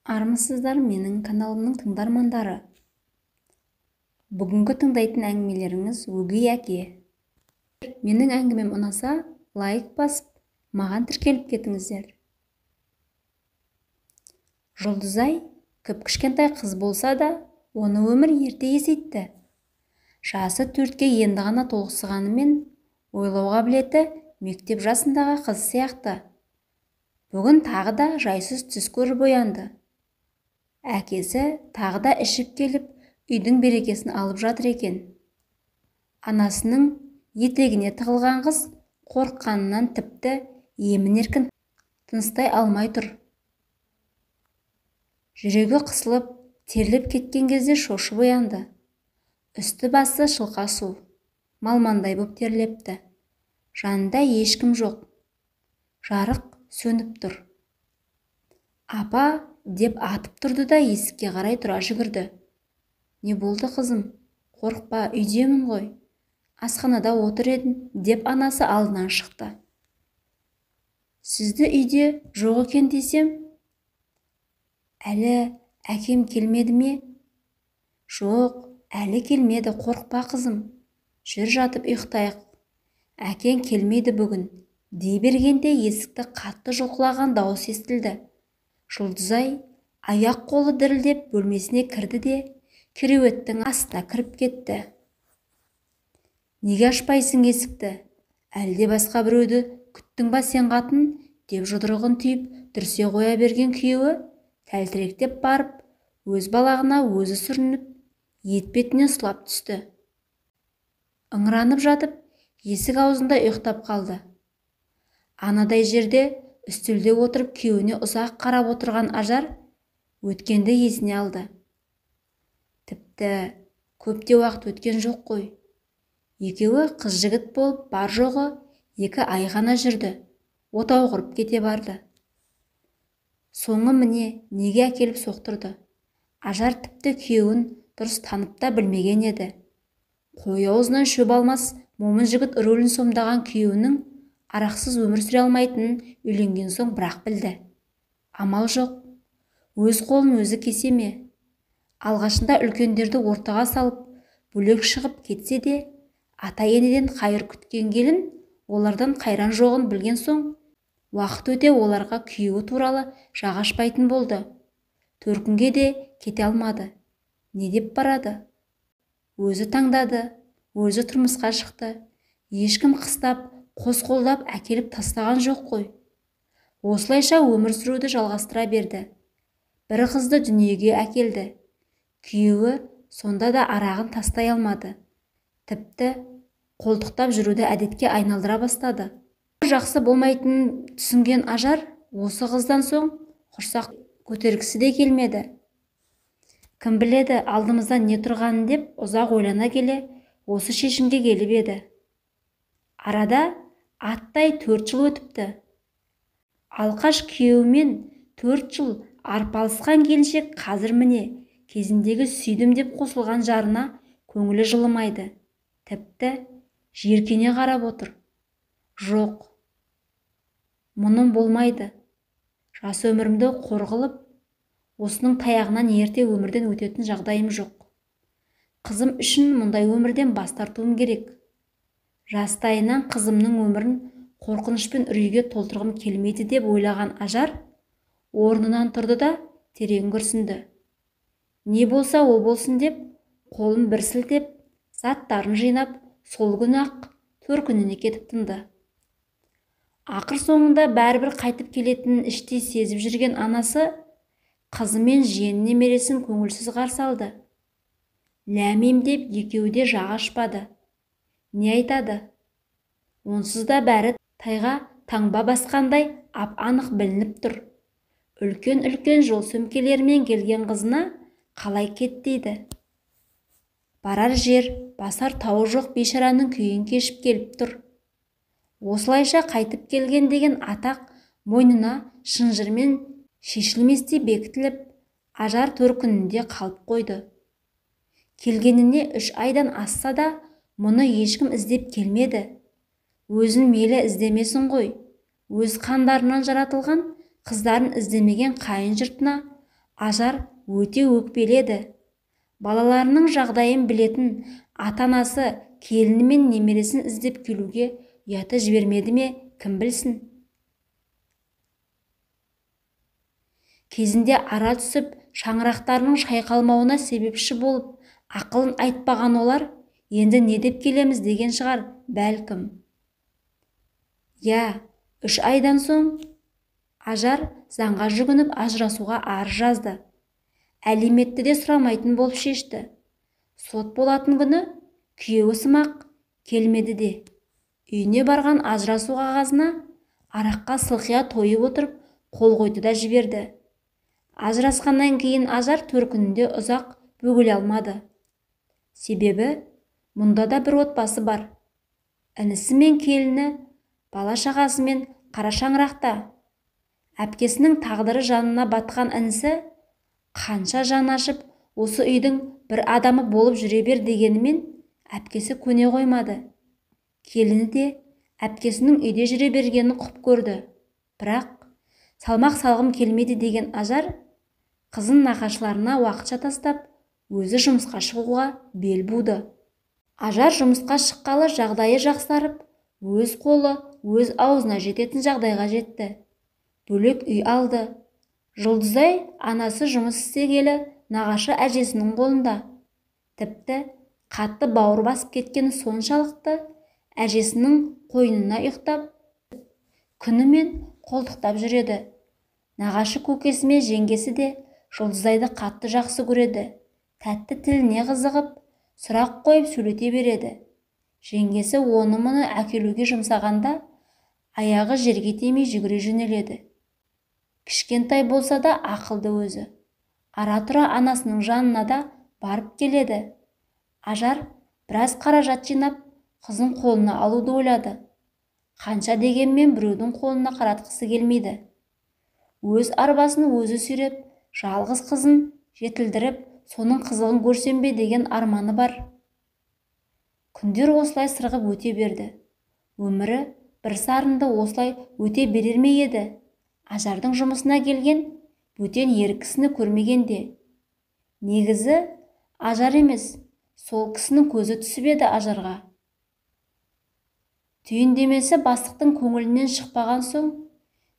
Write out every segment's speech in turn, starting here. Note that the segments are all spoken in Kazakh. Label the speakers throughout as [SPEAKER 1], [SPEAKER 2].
[SPEAKER 1] Армысыздар менің каналымның тыңдармандары. Бүгінгі тыңдайтын әңгімелеріңіз өгей әке. Менің әңгімем ұнаса, лайк басып, маған тіркеліп кетіңіздер. Жұлдызай кіп-кішкентай қыз болса да, оны өмір ерте есейтті. Жасы 4-ке енді ғана толықсығанымен, ойлау қабілеті мектеп жасындағы қыз сияқты. Бүгін тағы да жайсыз түс көріп оянды. Әкесі тағы да ішіп келіп, үйдің берекесін алып жатыр екен. Анасының етегіне тығылған қыз қорыққанынан тіпті емін-еркін тыныстай алмай тұр. Жүрегі қысылып, терлеп кеткен кезде шошып оянды. Үсті басы шылқа су, малмандай боп терлепті. Жанында ешкім жоқ. Жарық сөніп тұр. Апа деп атып тұрды да есікке қарай тұра жүгірді. Не болды қызым? Қорықпа, үйдемін ғой. Асханада отыр едім, деп анасы алдынан шықты. Сізді үйде жоқ екен десем, әлі әкем келмеді ме? Жоқ, әлі келмеді, қорықпа қызым. Жүр жатып ұйықтайық. Әкең келмейді бүгін. Дей бергенде есікті қатты жұлқылаған дауыс естілді. Жұлдызай аяқ қолы дірілдеп бөлмесіне кірді де, кереуеттің астына кіріп кетті. Неге ашпайсың есікті? Әлде басқа біреуді күттің ба сен қатын? Деп жұдырығын түйіп дүрсе қоя берген күйеуі тәлтіректеп барып, өз балағына өзі сүрініп, етпетінен сұлап түсті. Ыңыранып жатып, есік аузында ұйықтап қалды. Анадай жерде үстелде отырып күйеуіне ұзақ қарап отырған Ажар өткенді есіне алды. Тіпті көпте уақыт өткен жоқ қой. Екеуі қыз-жігіт болып бар жоғы 2 ай ғана жүрді. Отау құрып кете барды. Соңы міне неге әкеліп соқтырды. Ажар тіпті күйеуін дұрыс танып та білмеген еді. Қой аузынан шөп алмас момын жігіт рөлін сомдаған күйеуінің арақсыз өмір сүре алмайтынын үйленген соң бірақ білді. Амал жоқ. Өз қолын өзі кесе ме? Алғашында үлкендерді ортаға салып, бөлек шығып кетсе де, ата-енеден қайыр күткен келін олардан қайран жоғын білген соң, уақыт өте оларға күйеуі туралы жақ ашпайтын болды. Төркінге де кете алмады. Не деп барады? Өзі таңдады, өзі тұрмысқа шықты. Ешкім қыстап, қос қолдап әкеліп тастаған жоқ қой. Осылайша өмір сүруді жалғастыра берді. Бір қызды дүниеге әкелді. Күйеуі сонда да арағын тастай алмады. Тіпті қолтықтап жүруді әдетке айналдыра бастады. Жақсы болмайтынын түсінген Ажар осы қыздан соң құрсақ көтергісі де келмеді. Кім біледі алдымызда не тұрғанын деп ұзақ ойлана келе осы шешімге келіп еді. Арада аттай 4 жыл өтіпті. Алқаш күйеуімен 4 жыл арпалысқан келіншек қазір міне кезіндегі сүйдім деп қосылған жарына көңілі жылымайды. Тіпті жеркене қарап отыр. Жоқ, мұным болмайды. Жас өмірімді қор қылып, осының таяғынан ерте өмірден өтетін жағдайым жоқ. Қызым үшін мұндай өмірден бас тартуым керек. Жастайынан қызымның өмірін қорқынышпен үрейге толтырғым келмейді деп ойлаған Ажар орнынан тұрды да терең күрсінді. Не болса о болсын деп қолын бір сілтеп, заттарын жинап, сол күні-ақ төркініне кетіп тынды. Ақыр соңында бәрібір қайтып келетінін іштей сезіп жүрген анасы қызы мен жиен немересін көңілсіз қарсы алды. Ләмем деп екеуі де жақ ашпады. Не айтады? Онсыз да бәрі тайға таңба басқандай ап-анық білініп тұр. Үлкен-үлкен жол сөмкелерімен келген қызына қалай кет дейді. Барар жер, басар тауы жоқ бейшараның күйін кешіп келіп тұр. Осылайша қайтып келген деген атақ мойнына шынжырмен шешілместей бекітіліп, Ажар төркінінде қалып қойды. Келгеніне 3 айдан асса да, мұны ешкім іздеп келмеді. Өзін мейлі іздемесін ғой. Өз қандарынан жаратылған қыздарын іздемеген қайын жұртына Ажар өте өкпеледі. Балаларының жағдайын білетін ата-анасы келіні мен немересін іздеп келуге ұяты жібермеді ме, кім білсін. Кезінде ара түсіп, шаңырақтарының шайқалмауына себепші болып, ақылын айтпаған олар, енді не деп келеміз деген шығар, бәлкім. 3 айдан соң Ажар заңға жүгініп ажырасуға арыз жазды. Алиментті де сұрамайтын болып шешті. Сот болатын күні күйеуі сымақ келмеді де. Үйіне барған ажырасу қағазына араққа сылқия тойып отырып қол қойды да жіберді. Ажырасқаннан кейін Ажар төркінінде ұзақ бөгеле алмады. Себебі мұнда да бір отбасы бар. Інісі мен келіні, бала шағасымен қара шаңырақта. Әпкесінің тағдыры жанына батқан інісі қанша жан ашып осы үйдің бір адамы болып жүре бер дегенімен әпкесі көне қоймады. Келіні де әпкесінің үйде жүре бергенін құп көрді. Бірақ салмақ салғым келмеді деген Ажар қызын нағашыларына уақытша тастап, өзі жұмысқа шығуға бел буды. Ажар жұмысқа шыққалы жағдайы жақсарып, өз қолы өз аузына жететін жағдайға жетті. Бөлек үй алды. Жұлдызай анасы жұмыс істегелі нағашы әжесінің қолында. Тіпті қатты бауыр басып кеткені соншалықты әжесінің қойнына ұйықтап, күнімен қолтықтап жүреді. Нағашы көкесі мен жеңгесі де Жұлдызайды қатты жақсы көреді. Тәтті тіліне қызығып, сұрақ қойып сөйлете береді. Жеңгесі оны-мұны әкелуге жұмсағанда аяғы жерге тимей жүгіре жөнеледі. Кішкентай болса да ақылды өзі. Ара-тұра анасының жанына да барып келеді. Ажар біраз қаражат жинап, қызын қолына алуды ойлады. Қанша дегенмен біреудің қолына қаратқысы келмейді. Өз арбасын өзі сүйреп, жалғыз қызын жетілдіріп, соның қызығын көрсем бе деген арманы бар. Күндер осылай сырғып өте берді. Өмірі бір сарынды осылай өте берер ме еді? Ажардың жұмысына келген бөтен ер кісіні көрмегенде. Негізі Ажар емес, сол кісінің көзі түсіп еді Ажарға. Түйіндемесі бастықтың көңілінен шықпаған соң,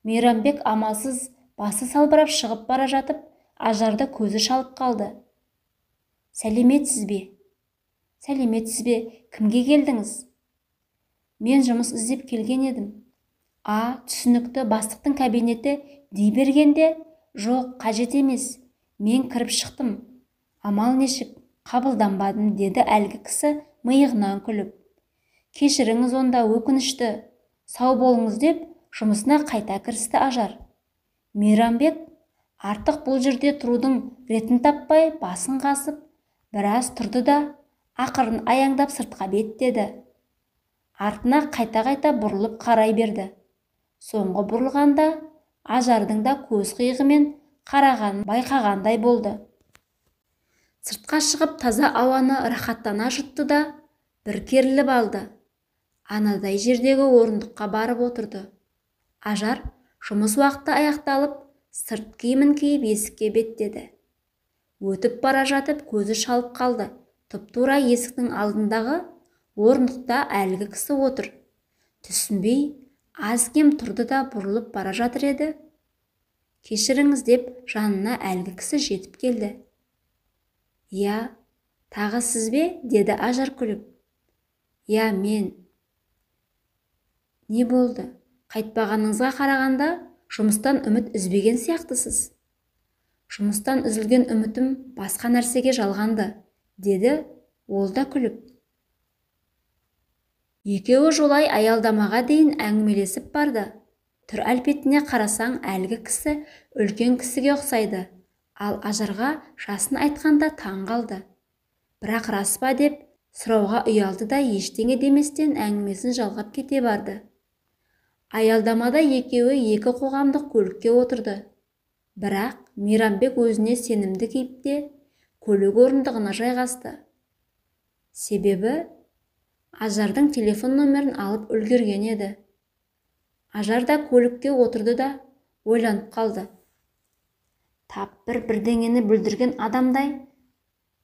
[SPEAKER 1] Мейрамбек амалсыз басы салбырап шығып бара жатып, Ажарды көзі шалып қалды. Сәлеметсіз бе? Сәлеметсіз бе? Кімге келдіңіз? Мен жұмыс іздеп келген едім. Түсінікті, бастықтың кабинеті дей бергенде, жоқ, қажет емес. Мен кіріп шықтым. Амал нешік, қабылданбадым, деді әлгі кісі миығынан күліп. Кешіріңіз онда, өкінішті. Сау болыңыз деп, жұмысына қайта кірісті Ажар. Мейрамбек артық бұл жерде тұрудың ретін таппай, басын қасып, біраз тұрды да, ақырын аяңдап сыртқа беттеді. Артына қайта-қайта бұрылып қарай берді. Соңғы бұрылғанда Ажардың да көз қиығымен қарағанын байқағандай болды. Сыртқа шығып таза ауаны рахаттана жұтты да бір керіліп алды. Анадай жердегі орындыққа барып отырды. Ажар жұмыс уақыты аяқталып, сырт киімін киіп есікке беттеді. Өтіп бара жатып көзі шалып қалды. Тұп-тура есіктің алдындағы орындықта әлгі кісі отыр. Түсінбей аз-кем тұрды да бұрылып бара жатыр еді. Кешіріңіз деп жанына әлгі кісі жетіп келді. Тағы сіз бе? Деді Ажар күліп. Мен. Не болды? Қайтпағаныңызға қарағанда жұмыстан үміт үзбеген сияқтысыз. Жұмыстан үзілген үмітім басқа нәрсеге жалғанды, деді ол да күліп. Екеуі жолай аялдамаға дейін әңгімелесіп барды. Түр әлпетіне қарасаң, әлгі кісі үлкен кісіге ұқсайды, ал Ажарға жасын айтқанда таң қалды. Бірақ рас па деп сұрауға ұялды да ештеңе деместен әңгімесін жалғап кете барды. Аялдамада екеуі екі қоғамдық көлікке отырды. Бірақ Мейрамбек өзіне сенімді кейіпте көлік орындығына жайғасты. Себебі Ажардың телефон нөмірін алып үлгерген еді. Ажар да көлікке отырды да ойланып қалды. тап бірдеңені бүлдірген адамдай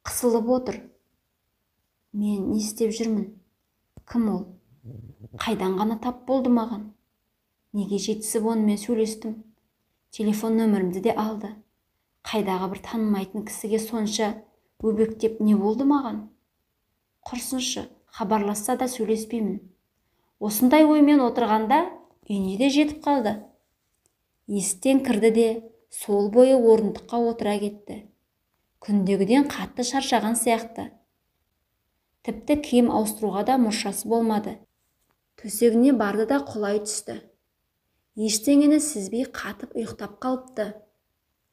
[SPEAKER 1] қысылып отыр. Мен не істеп жүрмін? Кім ол? Қайдан ғана тап болды маған? Неге жетісіп онымен сөйлестім? Телефон нөмірімді де алды. Қайдағы бір танымайтын кісіге сонша өбектеп не болды маған? Құрсыншы, хабарласса да сөйлеспеймін. Осындай оймен отырғанда үйіне де жетіп қалды. Есіктен кірді де сол бойы орындыққа отыра кетті. Күндегіден қатты шаршаған сияқты. Тіпті киім ауыстыруға да мұршасы болмады. Төсегіне барды да құлай түсті. Ештеңені сезбей қатып ұйықтап қалыпты.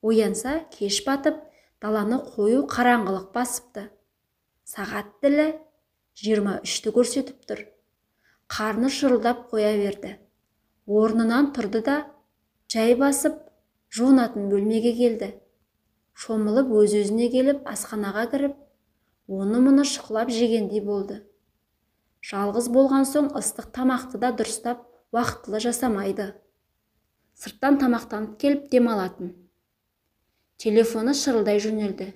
[SPEAKER 1] Оянса кеш батып, даланы қою қараңғылық басыпты. Сағат тілі 23-ті көрсетіп тұр. Қарны шырылдап қоя берді. Орнынан тұрды да жай басып жуынатын бөлмеге келді. Шомылып өз-өзіне келіп асханаға кіріп, оны-мұны шұқылап жегендей болды. Жалғыз болған соң ыстық тамақты да дұрыстап уақытылы жасамайды. Сырттан тамақтанып келіп демалатын. Телефоны шырылдай жөнелді.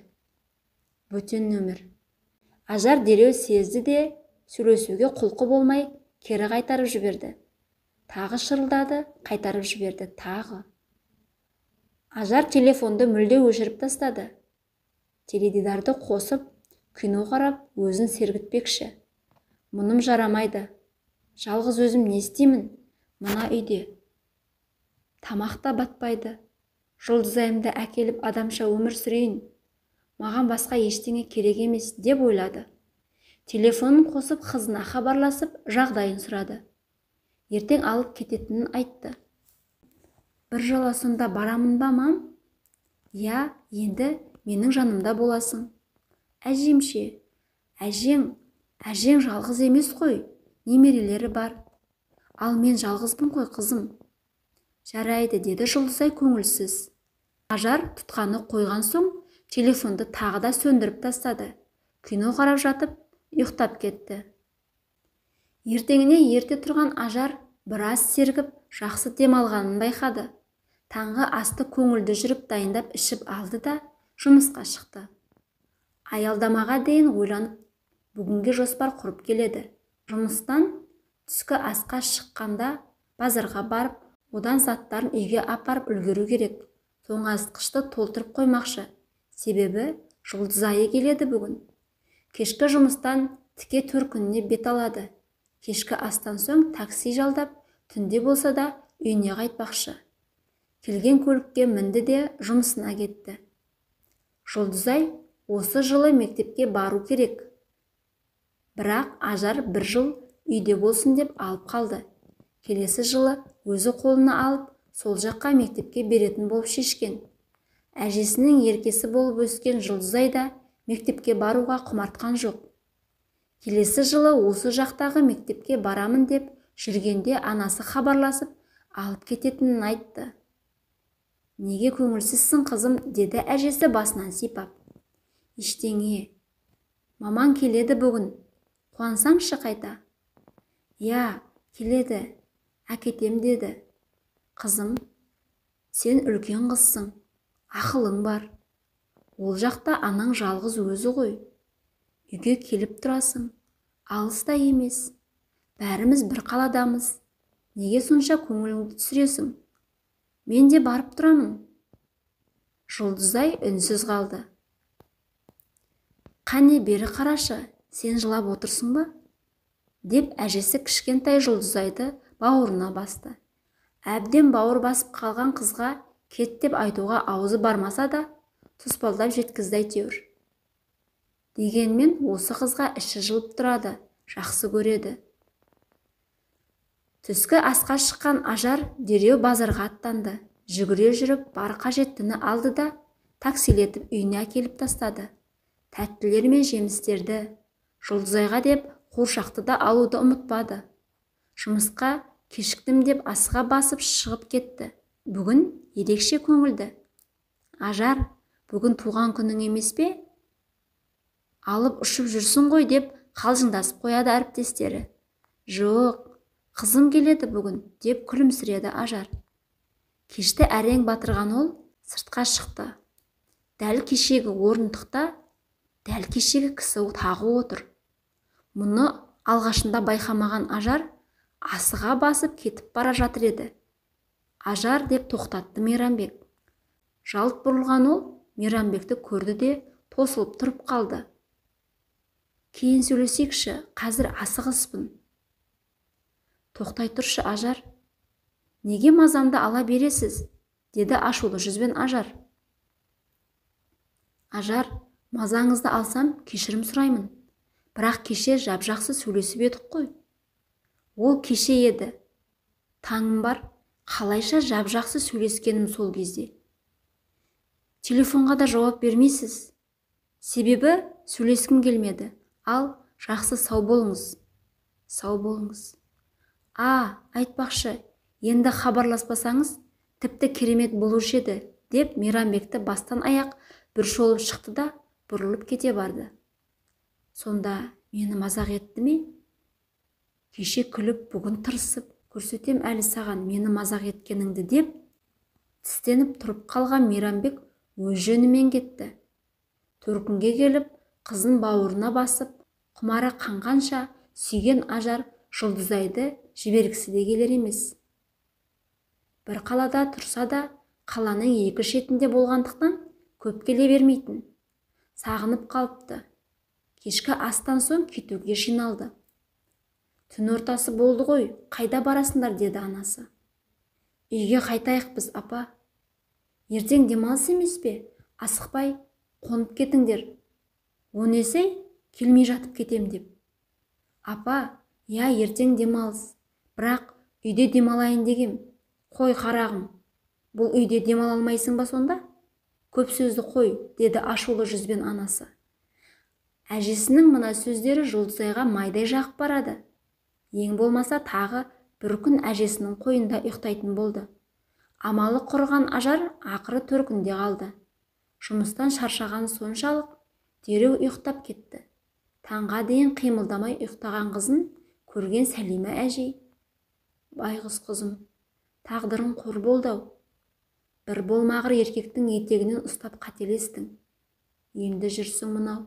[SPEAKER 1] Бөтен нөмір. Ажар дереу сезді де сөйлесуге құлқы болмай кері қайтарып жіберді. Тағы шырылдады, қайтарып жіберді, тағы. Ажар телефонды мүлде өшіріп тастады. Теледидарды қосып, кино қарап, өзін сергітпекші. Мұным жарамайды. Жалғыз өзім не істеймін? Мына үйде. Тамақ та батпайды. Жұлдызайымды әкеліп адамша өмір сүрейін. Маған басқа ештеңе керек емес, деп ойлады. Телефонын қосып, қызына хабарласып, жағдайын сұрады. Ертең алып кететінін айтты. Бір жола сонда барамын ба, мам? Я, енді менің жанымда боласың. Әжемше, әжең жалғыз емес қой, немерелері бар. Ал мен жалғызбын қой, қызым. Жарайды, деді Жұлдызай көңілсіз. Ажар тұтқаны қойған соң, телефонды тағы да сөндіріп тастады. Кино қарап жатып, ұйықтап кетті. Ертеңіне ерте тұрған Ажар біраз сергіп, жақсы демалғанын байқады. Таңғы асты көңілді жүріп дайындап ішіп алды да жұмысқа шықты. Аялдамаға дейін ойланып, бүгінге жоспар құрып келеді. Жұмыстан түскі асқа шыққанда базарға барып, одан заттарын үйге апарып үлгеру керек. Тоңазытқышты толтырып қоймақшы. Себебі Жұлдызайы келеді бүгін. Кешкі жұмыстан тіке төркініне бет алады. Кешкі астан соң такси жалдап, түнде болса да үйіне қайтпақшы. Келген көлікке мінді де жұмысына кетті. Жұлдызай осы жылы мектепке бару керек. Бірақ Ажар бір жыл үйде болсын деп алып қалды. Келесі жылы өзі қолына алып, сол жаққа мектепке беретін болып шешкен. Әжесінің еркесі болып өскен Жұлдызай да мектепке баруға құмартқан жоқ. Келесі жылы осы жақтағы мектепке барамын деп жүргенде анасы хабарласып, алып кететінін айтты. Неге көңілсізсің, қызым, деді әжесі басынан сипап. Ештеңе. Мамаң келеді бүгін. Қуансаңшы қайта. Я, келеді. Әкетем деді. Қызым, сен үлкен қызсың. Ақылың бар. Ол жақта анаң жалғыз өзі ғой. Үйге келіп тұрасың. Алыста емес. Бәріміз бір қаладамыз. Неге сонша көңіліңді түсіресің? Мен де барып тұрамын. Жұлдызай үнсіз қалды. Қане бері қарашы, сен жылап отырсың ба? Деп әжесі кішкентай Жұлдызайды бауырына басты. Әбден бауыр басып қалған қызға кет деп айтуға аузы бармаса да, тұспалдап жеткізді әйтеуір. Дегенмен осы қызға іші жылып тұрады, жақсы көреді. Түскі асқа шыққан Ажар дереу базарға аттанды. Жүгіре жүріп бар қажеттіні алды да таксилетіп үйіне әкеліп тастады. Тәттілер мен жемістерді, Жұлдызайға деп қуыршақты да алуды ұмытпады. Жұмысқа кешіктім деп асыға басып шығып кетті. Бүгін ерекше көңілді. Ажар, бүгін туған күнің емес пе? Алып ұшып жүрсің ғой деп қалжыңдасып қояды әріптестері. Жоқ, қызым келеді бүгін, деп күлімсіреді Ажар. Кешті әрең батырған ол сыртқа шықты. Дәл кешегі орындықта дәл кешегі кісі тағы отыр. Мұны алғашында байқамаған Ажар асыға басып кетіп бара жатыр еді. Ажар деп тоқтатты Мейрамбек. Жалт бұрылған ол Мейрамбекті көрді де тосылып тұрып қалды. Кейін сөйлесекші, қазір асығыспын. Тоқтай тұршы Ажар. Неге мазамды ала бересіз? Деді ашулы жүзбен Ажар. Ажар, мазаңызды алсам кешірім сұраймын. Бірақ кеше жап-жақсы сөйлесіп едік қой. Ол кеше еді. Таңым бар, қалайша жап-жақсы сөйлескенім сол кезде. Телефонға да жауап бермейсіз. Себебі сөйлескім келмеді. Ал жақсы сау болыңыз. Сау болыңыз. Айтпақшы, енді хабарласпасаңыз, тіпті керемет болушы еді, деп Мейрамбекті бастан аяқ бір шолып шықты да бұрылып кете барды. Сонда мені мазақ етті ме? Кеше күліп, бүгін тырысып, көрсетем әлі саған мені мазақ еткеніңді деп, тістеніп тұрып қалған Мейрамбек өз жөнімен кетті. Төркінге келіп, қызын бауырына басып, құмары қанғанша сүйген Ажар Жұлдызайды жібергісі де келер емес. Бір қалада тұрса да, қаланың екі шетінде болғандықтан көп келе бермейтін. Сағынып қалыпты. Кешкі астан соң кетуге жиналды. Түн ортасы болды ғой, қайда барасыңдар, деді анасы. Үйге қайтайық біз, апа. Ертең демалыс емес пе? Асықпай, қонып кетіңдер. О несі? Келмей жатып кетем деп. Апа, ертең демалыс. Бірақ үйде демалайын дегем. Қой қарағым, бұл үйде демала алмайсың ба сонда? Көп сөзді қой, деді ашулы жүзбен анасы. Әжесінің мына сөздері Жұлдызайға майдай жағып барады. Ең болмаса тағы бір күн әжесінің қойнында ұйықтайтын болды. Амалы құрыған Ажар ақыры төркінде қалды. Жұмыстан шаршаған соншалық дереу ұйықтап кетті. Таңға дейін қимылдамай ұйықтаған қызын көрген Сәлима әжей: байғұс қызым, тағдырың қор болды-ау. Бір болмағыр еркектің етегінен ұстап қателестің. Енді жүрсің мынау.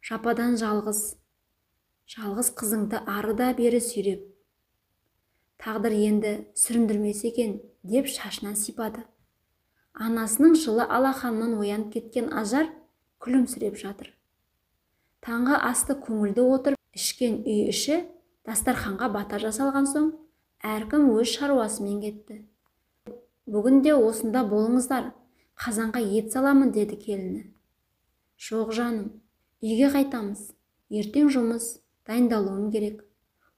[SPEAKER 1] Жападан жалғыз қызыңды ары да бері сүйреп. Тағдыр енді сүріндірмес екен, деп шашынан сипады. Анасының жылы алақанынан оянып кеткен Ажар күлімсіреп жатыр. Таңғы асты көңілді отырып ішкен үй іші дастарханға бата жасалған соң, әркім өз шаруасымен кетті. Бүгінде осында болыңыздар, қазанға ет саламын, деді келіні. Жоқ жаным, үйге қайтамыз. Ертең жұмыс, дайындалуым керек.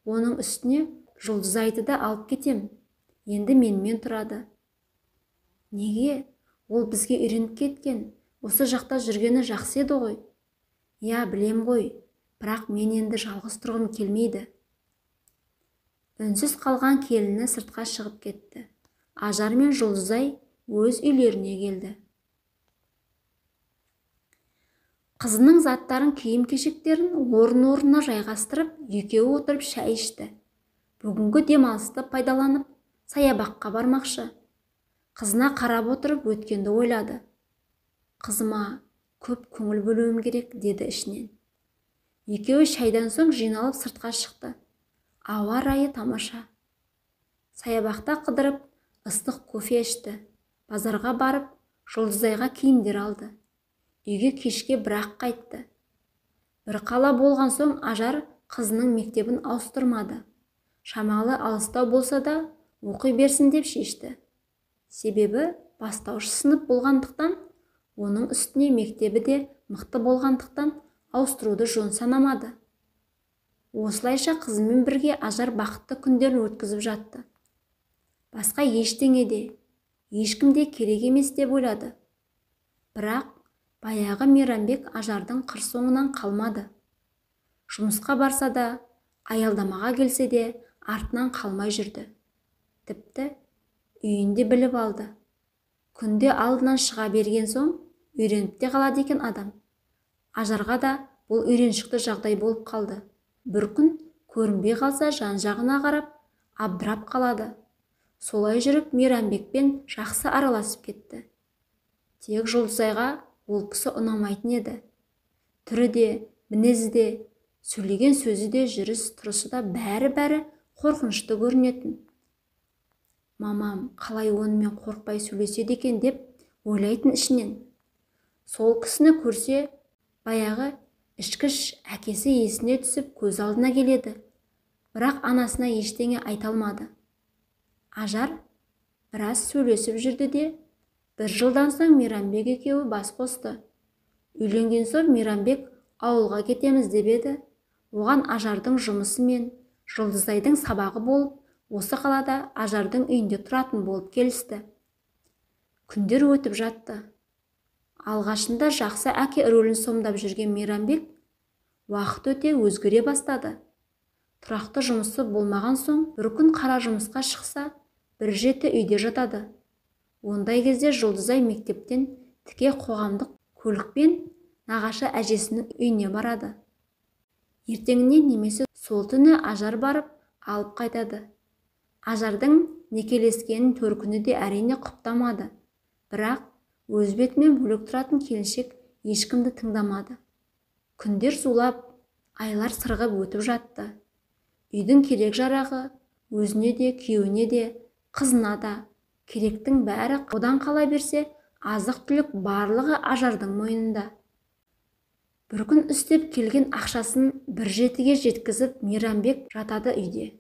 [SPEAKER 1] Оның үстіне Жұлдызайды да алып кетем. Енді менімен тұрады. Неге? Ол бізге үйреніп кеткен. Осы жақта жүргені жақсы еді ғой. Білем ғой, бірақ мен енді жалғыз тұрғым келмейді. Үнсіз қалған келіні сыртқа шығып кетті. Ажар мен Жұлдызай өз үйлеріне келді. Қызының заттарын, киім-кешектерін орын-орнына жайғастырып, екеуі отырып шай ішті. Бүгінгі демалысты пайдаланып, саябаққа бармақшы. Қызына қарап отырып өткенді ойлады. Қызыма көп көңіл бөлуім керек, деді ішінен. Екеуі шайдан соң жиналып сыртқа шықты. Ауа райы тамаша. Саябақта қыдырып, ыстық кофе ішті. Базарға барып, Жұлдызайға киімдер алды. Үйге кешке бірақ қайтты. Бір қала болған соң Ажар қызының мектебін ауыстырмады. Шамалы алыстау болса да оқи берсін деп шешті. Себебі бастауыш сынып болғандықтан, оның үстіне мектебі де мықты болғандықтан ауыстыруды жөн санамады. Осылайша қызымен бірге Ажар бақытты күндерін өткізіп жатты. Басқа ештеңе де, ешкім де керек емес деп ойлады. Бірақ баяғы Мейрамбек Ажардың қыр соңынан қалмады. Жұмысқа барса да, аялдамаға келсе де артынан қалмай жүрді. Тіпті үйінде біліп алды. Күнде алдынан шыға берген соң үйреніп те қалады екен адам. Ажарға да бұл үйреншікті жағдай болып қалды. Бір күн көрінбей қалса жан-жағына қарап, абдырап қалады. Солай жүріп Мейрамбекпен жақсы араласып кетті. Тек Жұлдызайға ол кісі ұнамайтын еді. Түрі де, мінезі де, сөйлеген сөзі де, жүріс-тұрысы да бәрі қорқынышты көрінетін. Мамам қалай онымен қорқпай сөйлеседі екен деп ойлайтын ішінен. Сол кісіні көрсе, баяғы ішкіш әкесі есіне түсіп көз алдына келеді. Бірақ анасына ештеңе айта алмады. Ажар біраз сөйлесіп жүрді де, бір жылдан соң Мейрамбек екеуі бас қосты. Үйленген соң Мейрамбек ауылға кетеміз деп еді. Оған Ажардың жұмысы мен Жұлдызайдың сабағы болып, осы қалада Ажардың үйінде тұратын болып келісті. Күндер өтіп жатты. Алғашында жақсы әке рөлін сомдап жүрген Мейрамбек уақыт өте өзгере бастады. Тұрақты жұмысы болмаған соң, бір күн қара жұмысқа шықса, бір жеті үйде жатады. Ондай кезде Жұлдызай мектептен тіке қоғамдық көлікпен нағашы әжесінің үйіне барады. Ертеңіне немесе сол түні Ажар барып алып қайтады. Ажардың некелескенін төркіні де әрине құптамады. Бірақ өз бетімен бөлек тұратын келіншек ешкімді тыңдамады. Күндер зулап, айлар сырғып өтіп жатты. Үйдің керек жарағы өзіне де, күйеуіне де, қызына да керектің бәрі одан қала берсе, азық-түлік барлығы Ажардың мойнында. Бір күн істеп келген ақшасын бір жетіге жеткізіп Мейрамбек жатады үйде.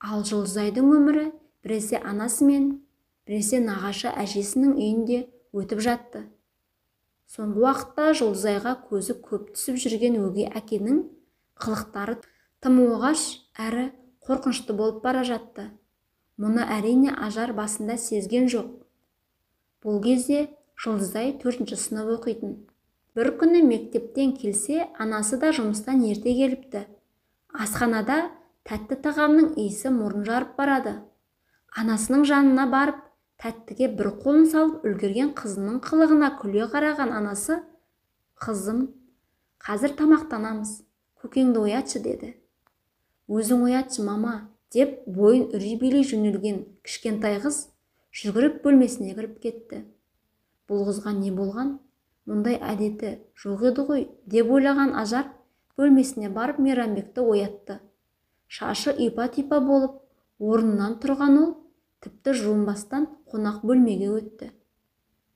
[SPEAKER 1] Ал Жұлдызайдың өмірі біресе анасымен, біресе нағашы әжесінің үйінде өтіп жатты. Соңғы уақытта Жұлдызайға көзі көп түсіп жүрген өгей әкенің қылықтары тым оғаш әрі қорқынышты болып бара жатты. Мұны әрине Ажар басында сезген жоқ. Бұл кезде Жұлдызай 4-ші сынып оқитын. Бір күні мектептен келсе, анасы да жұмыстан ерте келіпті. Асханада тәтті тағамның иісі мұрын жарып барады. Анасының жанына барып, тәттіге бір қолын салып үлгерген қызының қылығына күле қараған анасы, «Қызым, қазір тамақтанамыз, көкеңді оятшы» деді. «Өзің оятшы, мама», деп бойын үрей билей жөнелген кішкентай қыз жүгіріп бөлмесіне кіріп кетті. Бұл қызға не болған? Мұндай әдеті жоқ еді ғой деп ойлаған Ажар бөлмесіне барып Мейрамбекті оятты. Шашы ипа-типа болып, орнынан тұрған ол тіпті жуынбастан қонақ бөлмеге өтті.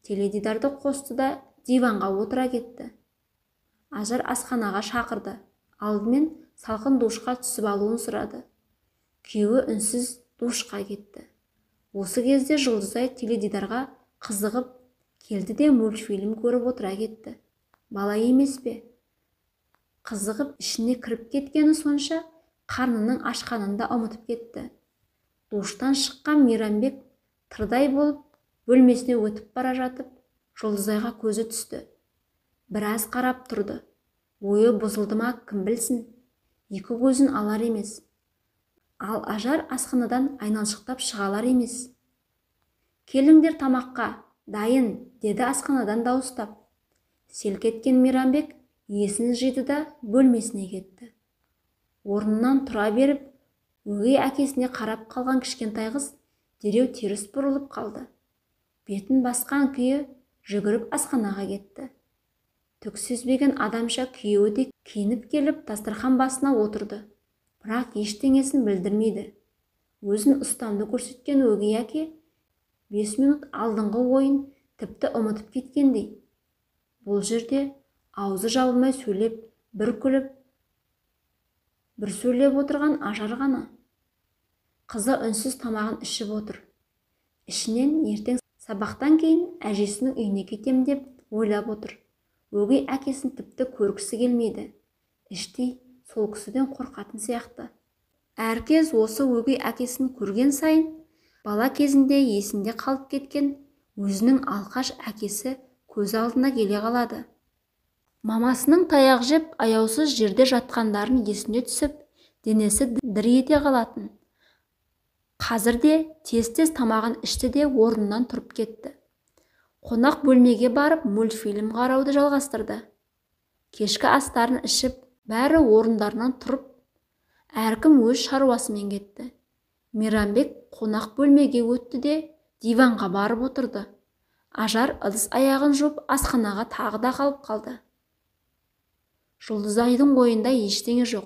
[SPEAKER 1] Теледидарды қосты да диванға отыра кетті. Ажар асханаға шақырды. Алдымен салқын душқа түсіп алуын сұрады. Күйеуі үнсіз душқа кетті. Осы кезде Жұлдызай теледидарға қызығып келді де мультфильм көріп отыра кетті. Бала емес пе? Қызығып ішіне кіріп кеткені сонша қарнының ашқанын да ұмытып кетті. Душтан шыққан Мейрамбек тырдай болып бөлмесіне өтіп бара жатып, Жұлдызайға көзі түсті. Біраз қарап тұрды. Ойы бұзылды ма, кім білсін? Екі көзін алар емес. Ал Ажар асханадан айналшықтап шығалар емес. «Келіңдер тамаққа, дайын», деді асханадан дауыстап. Селк еткен Мейрамбек есін жиды да бөлмесіне кетті. Орнынан тұра беріп, өгей әкесіне қарап қалған кішкентай қыз дереу теріс бұрылып қалды. Бетін басқан күйі жүгіріп асханаға кетті. Түк сезбеген адамша күйеуі де киініп келіп дастархан басына отырды. Бірақ ештеңесін білдірмейді. Өзін ұстамды көрсеткен өгей әке 5 минут алдыңғы ойын тіпті ұмытып кеткендей. Бұл жерде аузы жабылмай сөйлеп, бір күліп, бір сөйлеп отырған Ажар ғана. Қызы үнсіз тамағын ішіп отыр. Ішінен ертең сабақтан кейін әжесінің үйіне кетем деп ойлап отыр. Өгей әкесін тіпті көргісі келмейді. Іштей сол кісіден қорқатын сияқты. Әркез осы өгей әкесін көрген сайын, бала кезінде есінде қалып кеткен өзінің алқаш әкесі көз алдына келе қалады. Мамасының таяқ жеп аяусыз жерде жатқандарын есіне түсіп, денесі дір ете қалатын. Қазір де тез-тез тамағын ішті де орнынан тұрып кетті. Қонақ бөлмеге барып мультфильм қарауды жалғастырды. Кешкі астарын ішіп, бәрі орындарынан тұрып, әркім өз шаруасымен кетті. Мейрамбек қонақ бөлмеге өтті де диванға барып отырды. Ажар ыдыс аяғын жуып асханаға тағы да қалды. Жұлдызайдың ойында ештеңе жоқ.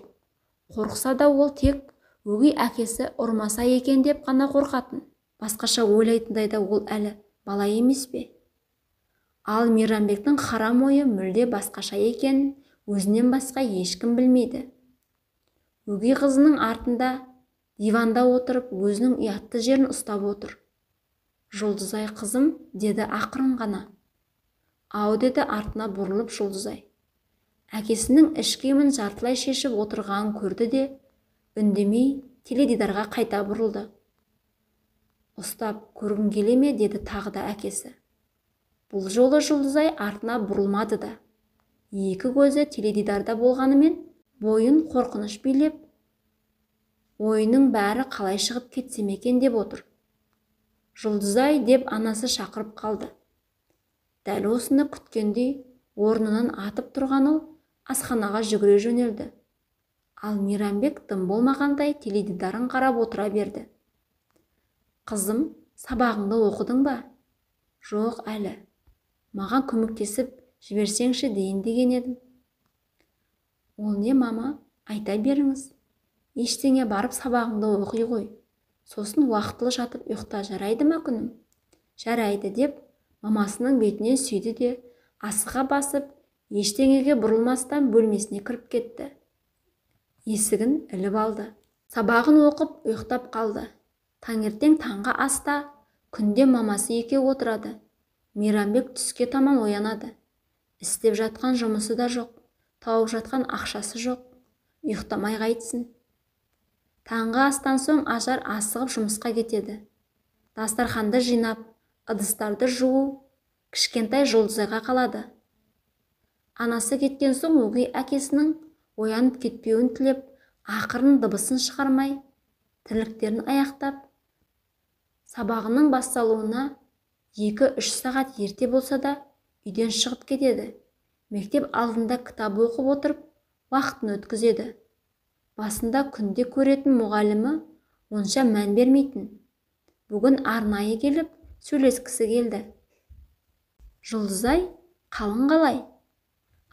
[SPEAKER 1] Қорқса да ол тек өгей әкесі ұрмаса екен деп қана қорқатын. Басқаша ойлайтындай да ол әлі бала емес пе? Ал Мейрамбектің харам ойы мүлде басқаша екенін өзінен басқа ешкім білмейді. Өгей қызының артында диванда отырып өзінің ұятты жерін ұстап отыр. Жұлдызай қызым, деді ақырын ғана. Ау, деді артына бұрылып Жұлдызай. Әкесінің іш киімін жартылай шешіп отырғанын көрді де, үндемей теледидарға қайта бұрылды. Ұстап көргің келе ме, деді тағы да әкесі. Бұл жолы Жұлдызай артына бұрылмады да. Екі көзі теледидарда болғанымен, бойын қорқыныш билеп, ойының бәрі қалай шығып кетсем екен деп отыр. Жұлдызай, деп анасы шақырып қалды. Дәл осыны күткендей, орнынан атып тұрған ол асханаға жүгіре жөнелді. Ал Мейрамбек тым болмағандай теледидарын қарап отыра берді. Қызым, сабағыңды оқыдың ба? Жоқ әлі. Маған көмектесіп жіберсеңші дейін деген едім. Ол не, мама? Айта беріңіз. Ештеңе, барып сабағыңды оқи ғой. Сосын уақытылы жатып ұйықта, жарайды ма күнім? Жарайды, деп мамасының бетінен сүйді де, асыға басып, ештеңеге бұрылмастан бөлмесіне кіріп кетті. Есігін іліп алды. Сабағын оқып ұйықтап қалды. Таңертең таңғы аста күнде мамасы екеуі отырады. Мейрамбек түске таман оянады. Істеп жатқан жұмысы да жоқ, тауып жатқан ақшасы жоқ. Ұйықтамай қайтсын. Таңғы астан соң Ажар асығып жұмысқа кетеді. Дастарханды жинап, ыдыстарды жуу кішкентай Жұлдызайға қалады. Анасы кеткен соң өгей әкесінің оянып кетпеуін тілеп, ақырын дыбысын шығармай, тірліктерін аяқтап, сабағының басталуына 2-3 сағат ерте болса да үйден шығып кетеді. Мектеп алдында кітап оқып отырып, уақытын өткізеді. Басында күнде көретін мұғалімі онша мән бермейтін. Бүгін арнайы келіп, сөйлескісі келді. Жұлдызай, қалың қалай?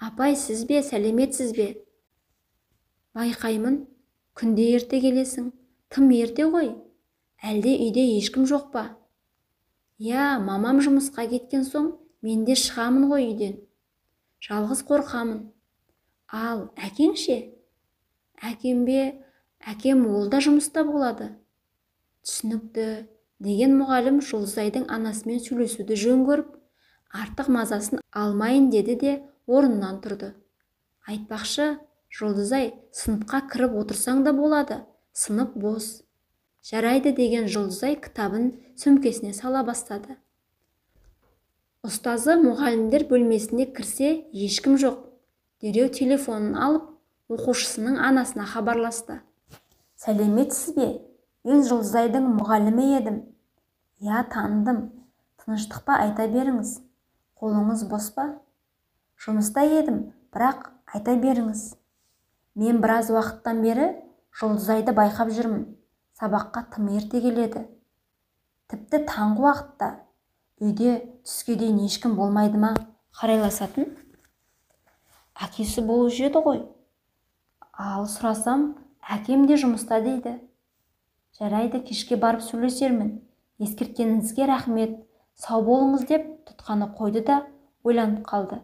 [SPEAKER 1] Апай, сіз бе, сәлеметсіз бе? Байқаймын, күнде ерте келесің. Тым ерте ғой. Әлде үйде ешкім жоқ па? Я, мамам жұмысқа кеткен соң, мен де шығамын ғой үйден. Жалғыз қорқамын. Ал, әкең ше? Әкем бе? Әкем ол да жұмыста болады. Түсінікті, деген мұғалім Жұлдызайдың анасымен сөйлесуді жөн көріп, артық мазасын алмайын деді де орнынан тұрды. Айтпақшы, Жұлдызай, сыныпқа кіріп отырсаң да болады. Сынып бос. Жарайды, деген Жұлдызай кітабын сөмкесіне сала бастады. Ұстазы мұғалімдер бөлмесіне кірсе, ешкім жоқ. Дереу телефонын алып, оқушысының анасына хабарласты. Сәлеметсіз бе? Мен Жұлдызайдың мұғалімі едім. Я, таныдым. Тыныштық па, айта беріңіз. Қолыңыз бос па? Жұмыста едім, бірақ айта беріңіз. Мен біраз уақыттан бері Жұлдызайды байқап жүрмін. Сабаққа тым ерте келеді. Тіпті таңғы уақытта. Үйде түске дейін ешкім болмайды ма? Қарайласатын? Әкесі болып жүреді ғой. Ал сұрасам, әкем де жұмыста дейді. Жарайды, кешке барып сөйлесермін. Ескерткеніңізге рахмет. Сау болыңыз, деп тұтқаны қойды да ойланып қалды.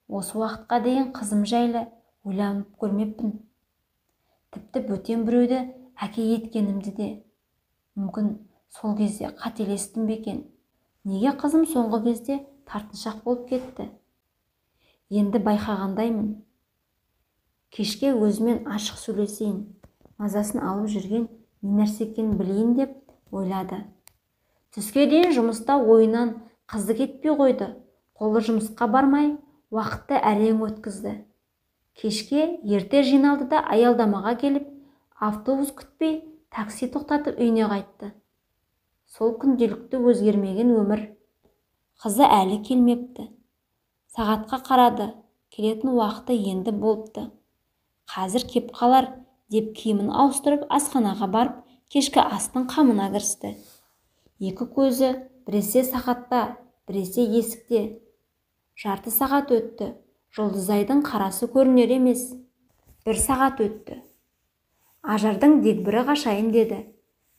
[SPEAKER 1] Осы уақытқа дейін қызым жайлы ойланып көрмеппін. Тіпті бөтен біреуді әке еткенімді де. Мүмкін сол кезде қателестім бе екен? Неге қызым соңғы кезде тартыншақ болып кетті? Енді байқағандаймын. Кешке өзімен ашық сөйлесейін. Мазасын алып жүрген не нәрсе екенін білейін деп ойлады. Түске дейін жұмыста ойынан қызы кетпей қойды. Қолы жұмысқа бармай, уақытты әрең өткізді. Кешке ерте жиналды да аялдамаға келіп, автобус күтпей, такси тоқтатып үйіне қайтты. Сол күнделікті өзгермеген өмір. Қызы әлі келмепті. Сағатқа қарады, келетін уақыты енді болыпты. Қазір кеп қалар, деп киімін ауыстырып, асханаға барып, кешкі астың қамына кірісті. Екі көзі біресе сағатта, біресе есікте. Жарты сағат өтті. Жұлдызайдың қарасы көрінер емес. 1 сағат өтті. Ажардың дегбірі қашайын деді.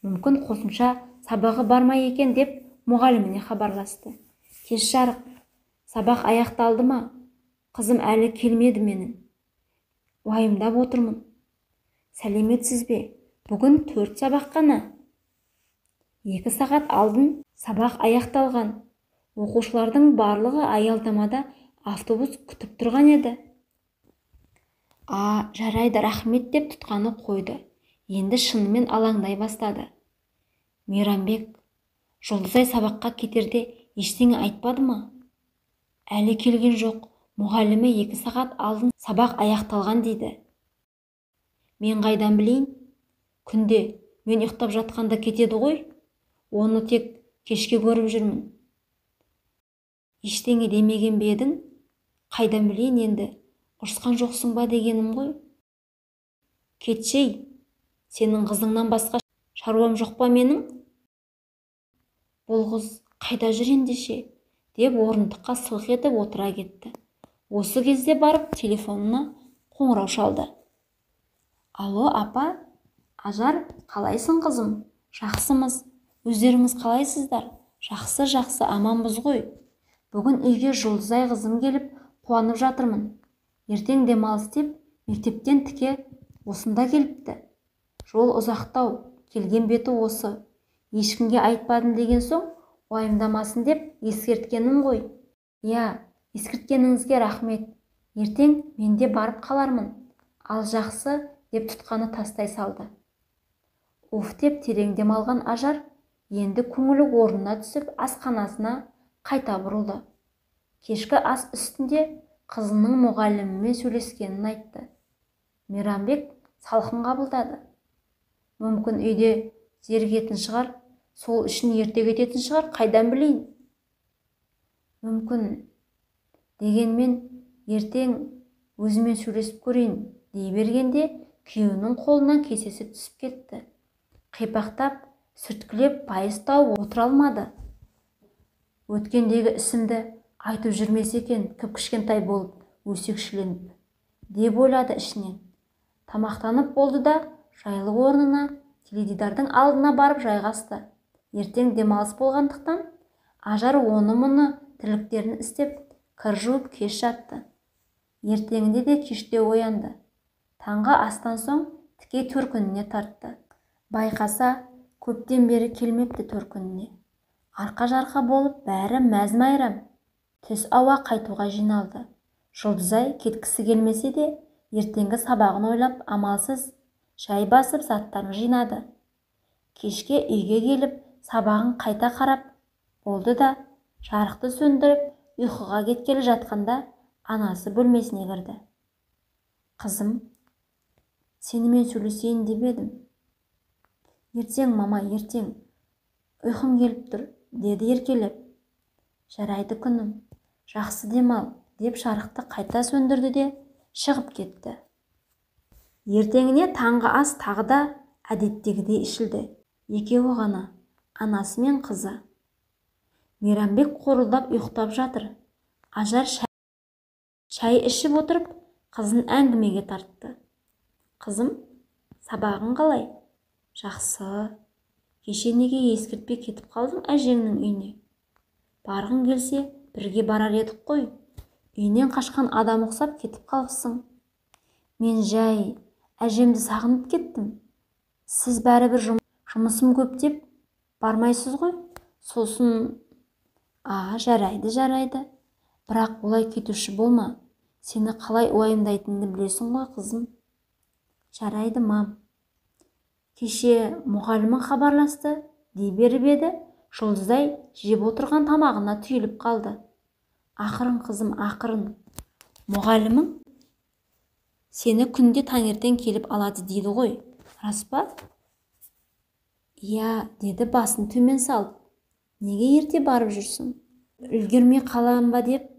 [SPEAKER 1] Мүмкін қосымша сабағы бар ма екен деп мұғаліміне хабарласты. Кеш жарық. Сабақ аяқталды ма? Қызым әлі келмеді менің. Уайымдап отырмын. Сәлеметсіз бе? Бүгін 4 сабақ қана. 2 сағат алдын сабақ аяқталған. Оқушылардың барлығы аялдамада автобус күтіп тұрған еді. Жарайды, рахмет деп тұтқаны қойды. Енді шынымен алаңдай бастады. Мейрамбек, Жұлдызай сабаққа кетерде ештеңе айтпады ма? Әлі келген жоқ. Мұғалімі 2 сағат алдын сабақ аяқталған дейді. Мен қайдан білейін? Күнде мен ұйықтап жатқанда кетеді ғой. Оны тек кешке көріп жүрмін. Ештеңе демеген бе едің? Қайдан білейін енді? Ұрысқан жоқсың ба дегенім ғой. Кетшей, сенің қызыңнан басқа шаруам жоқ па менің? Бұл қыз қайда жүр ендеше? Деп орындыққа сылқ етіп отыра кетті. Осы кезде барып телефонына қоңырау шалды. Алло, апа? Ажар, қалайсың қызым? Жақсымыз. Өздеріңіз қалайсыздар? Жақсы, аманбыз ғой. Бүгін үйге Жұлдызай қызым келіп, қуанып жатырмын. Ертең демалыс деп мектептен тіке осында келіпті. Жол ұзақтау, келген беті осы. Ешкімге айтпадым деген соң, уайымдамасын деп ескерткенім ғой. Я, ескерткеніңізге рахмет. Ертең мен де барып қалармын. Ал жақсы деп тұтқаны тастай салды. Уф деп терең демалған Ажар енді көңілі орнына түсіп асханасына қайта бұрылды. Кешкі ас үстінде қызының мұғалімімен сөйлескенін айтты. Мейрамбек салқын қабылдады. Мүмкін үйде зергетін шығар, сол үшін ерте кететін шығар, қайдан білейін? Мүмкін. Дегенмен ертең өзімен сөйлесіп көрейін дей бергенде күйеуінің қолынан кесесі түсіп кетті. Қипақтап, сүрткілеп пайыз тауып отыра алмады. Өткендегі ісімді айтып жүрмес екен, кіп-кішкентай болып, өсекшіленіп, деп ойлады ішінен. Тамақтанып болды да, жайлы орнына, теледидардың алдына барып жайғасты. Ертең демалыс болғандықтан, Ажар оны-мұны тірліктерін істеп, кір жуып кеш жатты. Ертеңінде де кеште оянды. Таңғы астан соң тіке төркініне тартты. Байқаса, көптен бері келмепті төркініне. Арқа-жарқа болып бәрі мәз-майрам. Түс ауа қайтуға жиналды. Жұлдызай кеткісі келмесе де, ертеңгі сабағын ойлап амалсыз шай басып заттарын жинады. Кешке үйге келіп, сабағын қайта қарап болды да, жарықты сөндіріп, ұйқыға кеткелі жатқанда анасы бөлмесіне кірді. Қызым, сенімен сөйлесейін деп едім. Ертең, мама, ертең. Ұйқым келіп тұр, деді еркелеп. Жарайды күнім, жақсы демал, деп жарықты қайта сөндірді де шығып кетті. Ертеңіне таңғы ас тағы да әдеттегідей ішілді. Екеуі ғана, анасы мен қызы. Мейрамбек қорылдап ұйықтап жатыр. Ажар шай ішіп отырып, қызын әңгімеге тартты. Қызым, сабағың қалай? Жақсы. Кеше неге ескертпей кетіп қалдың әжеңнің үйіне? Барғың келсе, бірге барар едік қой. Үйінен қашқан адам ұқсап кетіп қалыпсың. Мен жай әжемді сағынып кеттім. Сіз бәрібір жұмысым көп деп бармайсыз ғой. Сосын, жарайды. Бірақ олай кетуші болма. Сені қалай уайымдайтынды білесің ғой, қызым. Жарайды, мам. Кеше мұғалімің хабарласты, дей беріп еді, Жұлдызай жеп отырған тамағына түйіліп қалды. Ақырын, қызым, ақырын. Мұғалімің сені күнде таңертең келіп алады дейді ғой, рас па? Иә, деді басын төмен салып. Неге ерте барып жүрсің? Үлгермей қалам ба деп?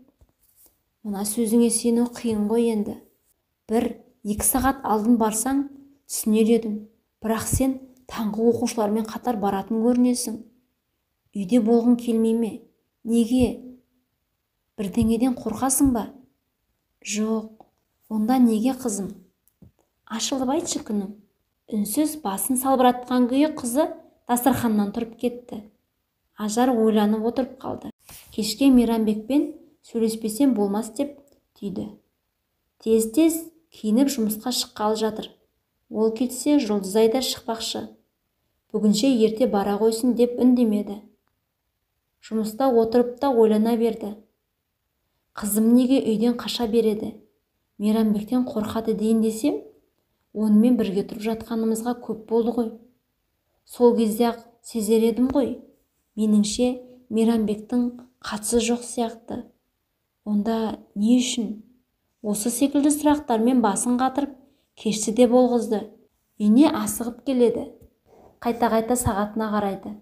[SPEAKER 1] Мына сөзіңе сену қиын ғой енді. 1-2 сағат алдын барсаң, түсінер едім. Бірақ сен таңғы оқушылармен қатар баратын көрінесің. Үйде болғың келмей ме? Неге? Бірдеңеден қорқасың ба? Жоқ, онда неге қызым? Ашылып айтшы күнім. Үнсіз басын салбыратқан күйі қызы дастарханнан тұрып кетті. Ажар ойланып отырып қалды. Кешке Мейрамбекпен сөйлеспесем болмас деп түйді. Тез-тез киініп жұмысқа шыққалы жатыр. Ол кетсе Жұлдызай да шықпақшы. Бүгінше ерте бара қойсын деп үндемеді. Жұмыста отырып та ойлана берді. Қызым неге үйден қаша береді? Мейрамбектен қорқады дейін десем, онымен бірге тұрып жатқанымызға көп болды ғой. Сол кезде-ақ сезер едім ғой. Меніңше Мейрамбектің қатысы жоқ сияқты. Онда не үшін? Осы секілді сұрақтармен басын қатырып, кешті де болғызды. Үйіне асығып келеді. Қайта-қайта сағатына қарайды.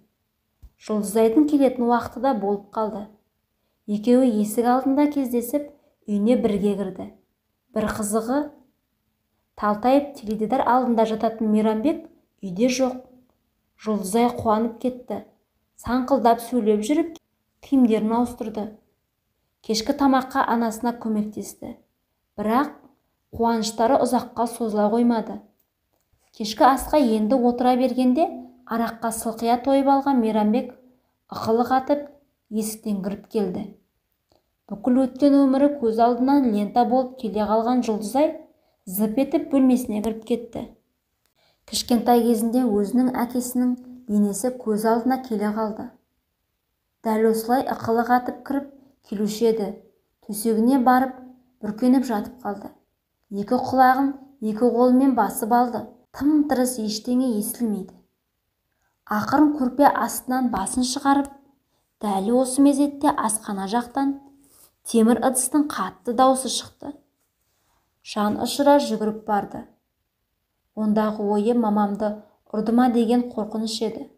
[SPEAKER 1] Жұлдызайдың келетін уақыты да болып қалды. Екеуі есік алдында кездесіп, үйіне бірге кірді. Бір қызығы, талтайып теледидар алдында жататын Мейрамбек үйде жоқ. Жұлдызай қуанып кетті. Саңқылдап сөйлеп жүріп, киімдерін ауыстырды. Кешкі тамаққа анасына көмектесті. Бірақ қуаныштары ұзаққа созыла қоймады. Кешкі асқа енді отыра бергенде, араққа сылқия тойып алған Мейрамбек ықылы қатып есіктен кіріп келді. Бүкіл өткен өмірі көз алдынан лента болып келе қалған Жұлдызай зып етіп бөлмесіне кіріп кетті. Кішкентай кезінде өзінің әкесінің бейнесі көз алдына келе қалды. Дәл осылай ықылы қатып кіріп келуші еді. Төсегіне барып бүркеніп жатып қалды. Екі құлағын екі қолымен басып алды. Тым-тырыс ештеңе естілмейді. Ақырын көрпе астынан басын шығарып, дәл осы мезетте асхана жақтан темір ыдыстың қатты даусы шықты. Жан ұшыра жүгіріп барды. Ондағы ойы мамамды ұрды ма деген қорқыныш еді.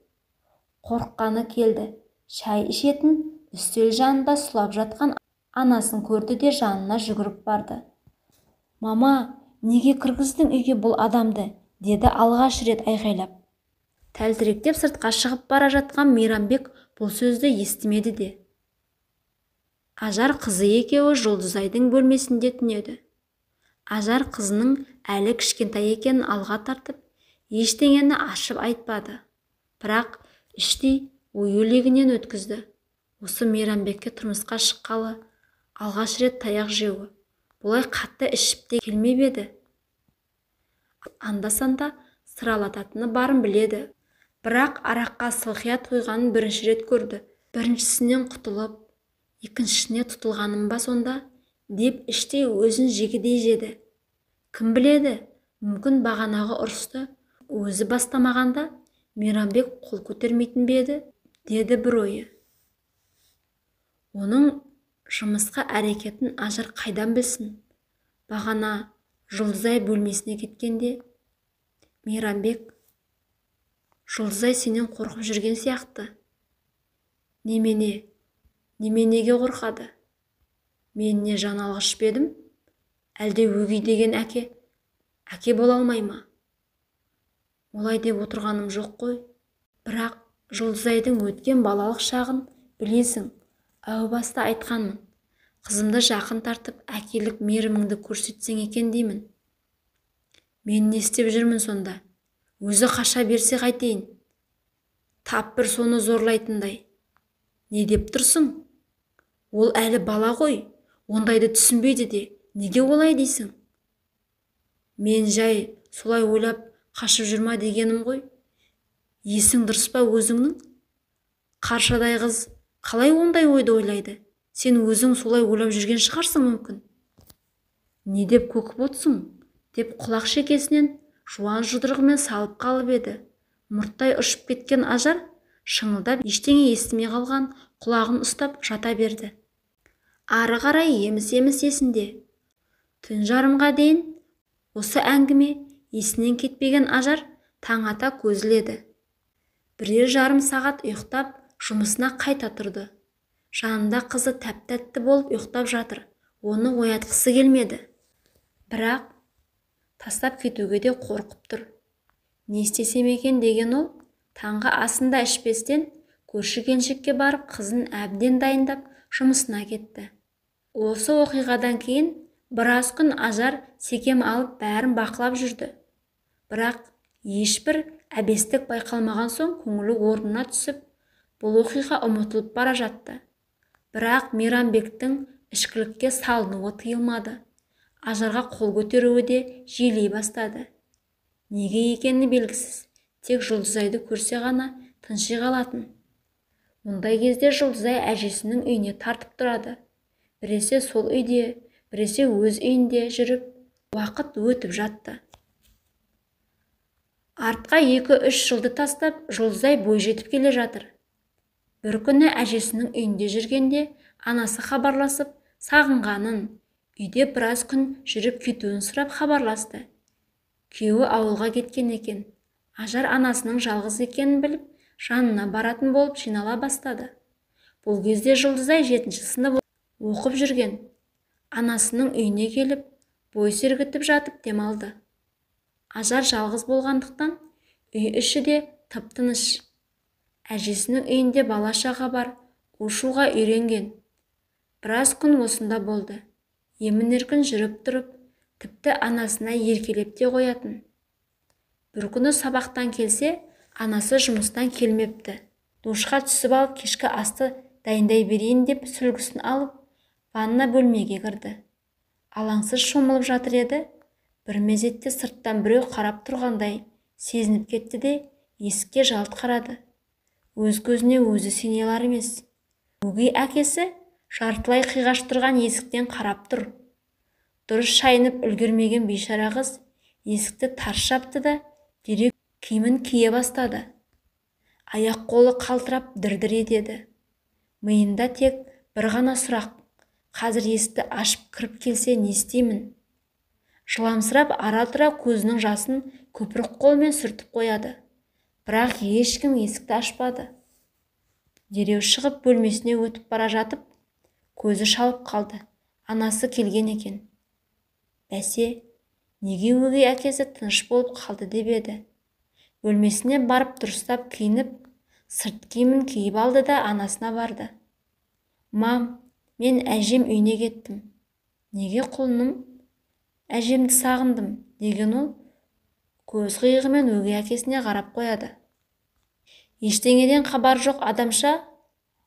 [SPEAKER 1] Қорыққаны келді. Шай ішетін үстел жанында сұлап жатқан анасын көрді де жанына жүгіріп барды. Мама, неге кіргіздің үйге бұл адамды? Деді алғаш рет айғайлап. Тәлтіректеп сыртқа шығып бара жатқан Мейрамбек бұл сөзді естімеді де. Ажар қызы екеуі Жұлдызайдың бөлмесінде түнеді. Ажар қызының әлі кішкентай екенін алға тартып, ештеңені ашып айтпады. Бірақ іштей ой өлегінен өткізді. Осы Мейрамбекке тұрмысқа шыққалы алғаш рет таяқ жеуі. Бұлай қатты ішіп те келмеп еді. Анда-санда сыралататыны барын біледі. Бірақ араққа сылқия тойғанын бірінші рет көрді. Біріншісінен құтылып, екіншісіне тұтылғаным ба сонда, деп іштей өзін жегідей жеді. Кім біледі, мүмкін бағанағы ұрысты өзі бастамағанда Мейрамбек қол көтермейтін бе еді, деді бір ойы. Оның жұмысқа әрекетін Ажар қайдан білсін? Бағана Жұлдызай бөлмесіне кеткенде Мейрамбек, Жұлдызай сенен қорқып жүрген сияқты. Неменеге қорқады? Мен не жан алғыш бедім? Әлде өгей деген әке бола алмай ма? Олай деп отырғаным жоқ қой. Бірақ Жұлдызайдың өткен балалық шағын білесің. Әу баста айтқанмын. Қызымды жақын тартып, әкелік мейіріміңді көрсетсең екен деймін. Мен не істеп жүрмін сонда? Өзі қаша берсе қайтейін? Тап бір соны зорлайтындай. Не деп тұрсың? Ол әлі бала ғой, ондайды түсінбейді де, неге олай дейсің? Мен жай солай ойлап қашып жүрма дегенім ғой. Есің дұрыс па өзіңнің? Қаршадай қыз қалай ондай ойды ойлайды? Сен өзің солай ойлап жүрген шығарсың мүмкін. Не деп көкіп отсың? Деп құлақ шекесінен жуан жұдырығымен салып қалып еді. Мұрттай ұшып кеткен Ажар шыңылдап ештеңе естімей қалған құлағын ұстап жата берді. Ары қарай еміс-еміс есінде. Түн жарымға дейін осы әңгіме есінен кетпеген Ажар таң ата көзіледі. Бірер жарым сағат ұйықтап жұмысына қайта тұрды. Жанында қызы тәп-тәтті болып ұйықтап жатыр. Оны оятқысы келмеді. Бірақ тастап кетуге де қорқып тұр. Не істесем екен деген ол, таңғы асында ішпестен көрші келіншекке барып қызын әбден дайындап жұмысына кетті. Осы оқиғадан кейін біраз күн Ажар секем алып бәрін бақылап жүрді. Бірақ ешбір әбестік байқалмаған соң көңілі орнына түсіп, бұл оқиға ұмытылып бара жатты. Бірақ Мейрамбектің ішкілікке салынуы тыйылмады. Ажарға қол көтеруі де жиілей бастады. Неге екені белгісіз, тек Жұлдызайды көрсе ғана тынши қалатын. Мұндай кезде Жұлдызай әжесінің үйіне тартып тұрады. Біресе сол үйде, біресе өз үйінде жүріп, уақыт өтіп жатты. Артқа 2-3 жылды тастап, Жұлдызай бой жетіп келе жатыр. Бір күні әжесінің үйінде жүргенде, анасы хабарласып, сағынғанын, үйде біраз күн жүріп кетуін сұрап хабарласты. Күйеуі ауылға кеткен екен. Ажар анасының жалғыз екенін біліп, жанына баратын болып жинала бастады. Бұл кезде Жұлдызай 7-ші сынып оқып жүрген. Анасының үйіне келіп, бой сергітіп жатып демалды. Ажар жалғыз болғандықтан, үй іші де тып-тыныш. Әжесінің үйінде бала-шаға бар, у-шуға үйренген. Біраз күн осында болды. Емін-еркін жүріп тұрып, тіпті анасына еркелеп те қоятын. Бір күні сабақтан келсе, анасы жұмыстан келмепті. Душқа түсіп алып, кешкі асты дайындай берейін деп сүлгісін алып, ванна бөлмеге кірді. Алаңсыз шомылып жатыр еді. Бір мезетте сырттан біреу қарап тұрғандай сезініп кетті де, есікке жалт қарады. Өз көзіне өзі сене алар емес. Өгей әкесі жартылай қиғаш тұрған есіктен қарап тұр. Дұрыс шайынып үлгермеген бейшара қыз есікті тарс жапты да, дереу киімін кие бастады. Аяқ-қолы қалтырап дір-дір етеді. Миында тек бір ғана сұрақ: қазір есікті ашып кіріп келсе не істеймін? Жыламсырап ара-тұра көзінің жасын көпірік қолмен сүртіп қояды. Бірақ ешкім есікті ашпады. Дереу шығып бөлмесіне өтіп бара жатып, көзі шалып қалды. Анасы келген екен. Бәсе, неге өгей әкесі тыныш болып қалды деп еді. Бөлмесіне барып дұрыстап киініп, сырт киімін киіп алды да анасына барды. Мам, мен әжем үйіне кеттім. Неге құлыным? Әжемді сағындым, деген ол көз қиығымен өгей әкесіне қарап қояды. Ештеңеден хабар жоқ адамша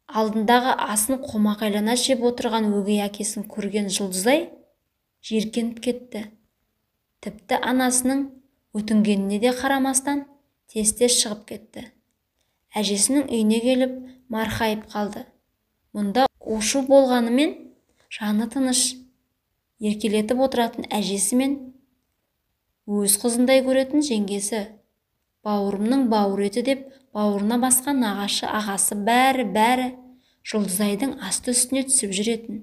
[SPEAKER 1] алдындағы асын қомақайлана жеп отырған өгей әкесін көрген Жұлдызай жиіркеніп кетті. Тіпті анасының өтінгеніне де қарамастан тез-тез шығып кетті. Әжесінің үйіне келіп марқайып қалды. Мұнда у-шу болғанымен жаны тыныш. Еркелетіп отыратын әжесі мен өз қызындай көретін жеңгесі, бауырымның бауыр еті деп бауырына басқан нағашы ағасы бәрі Жұлдызайдың асты үстіне түсіп жүретін.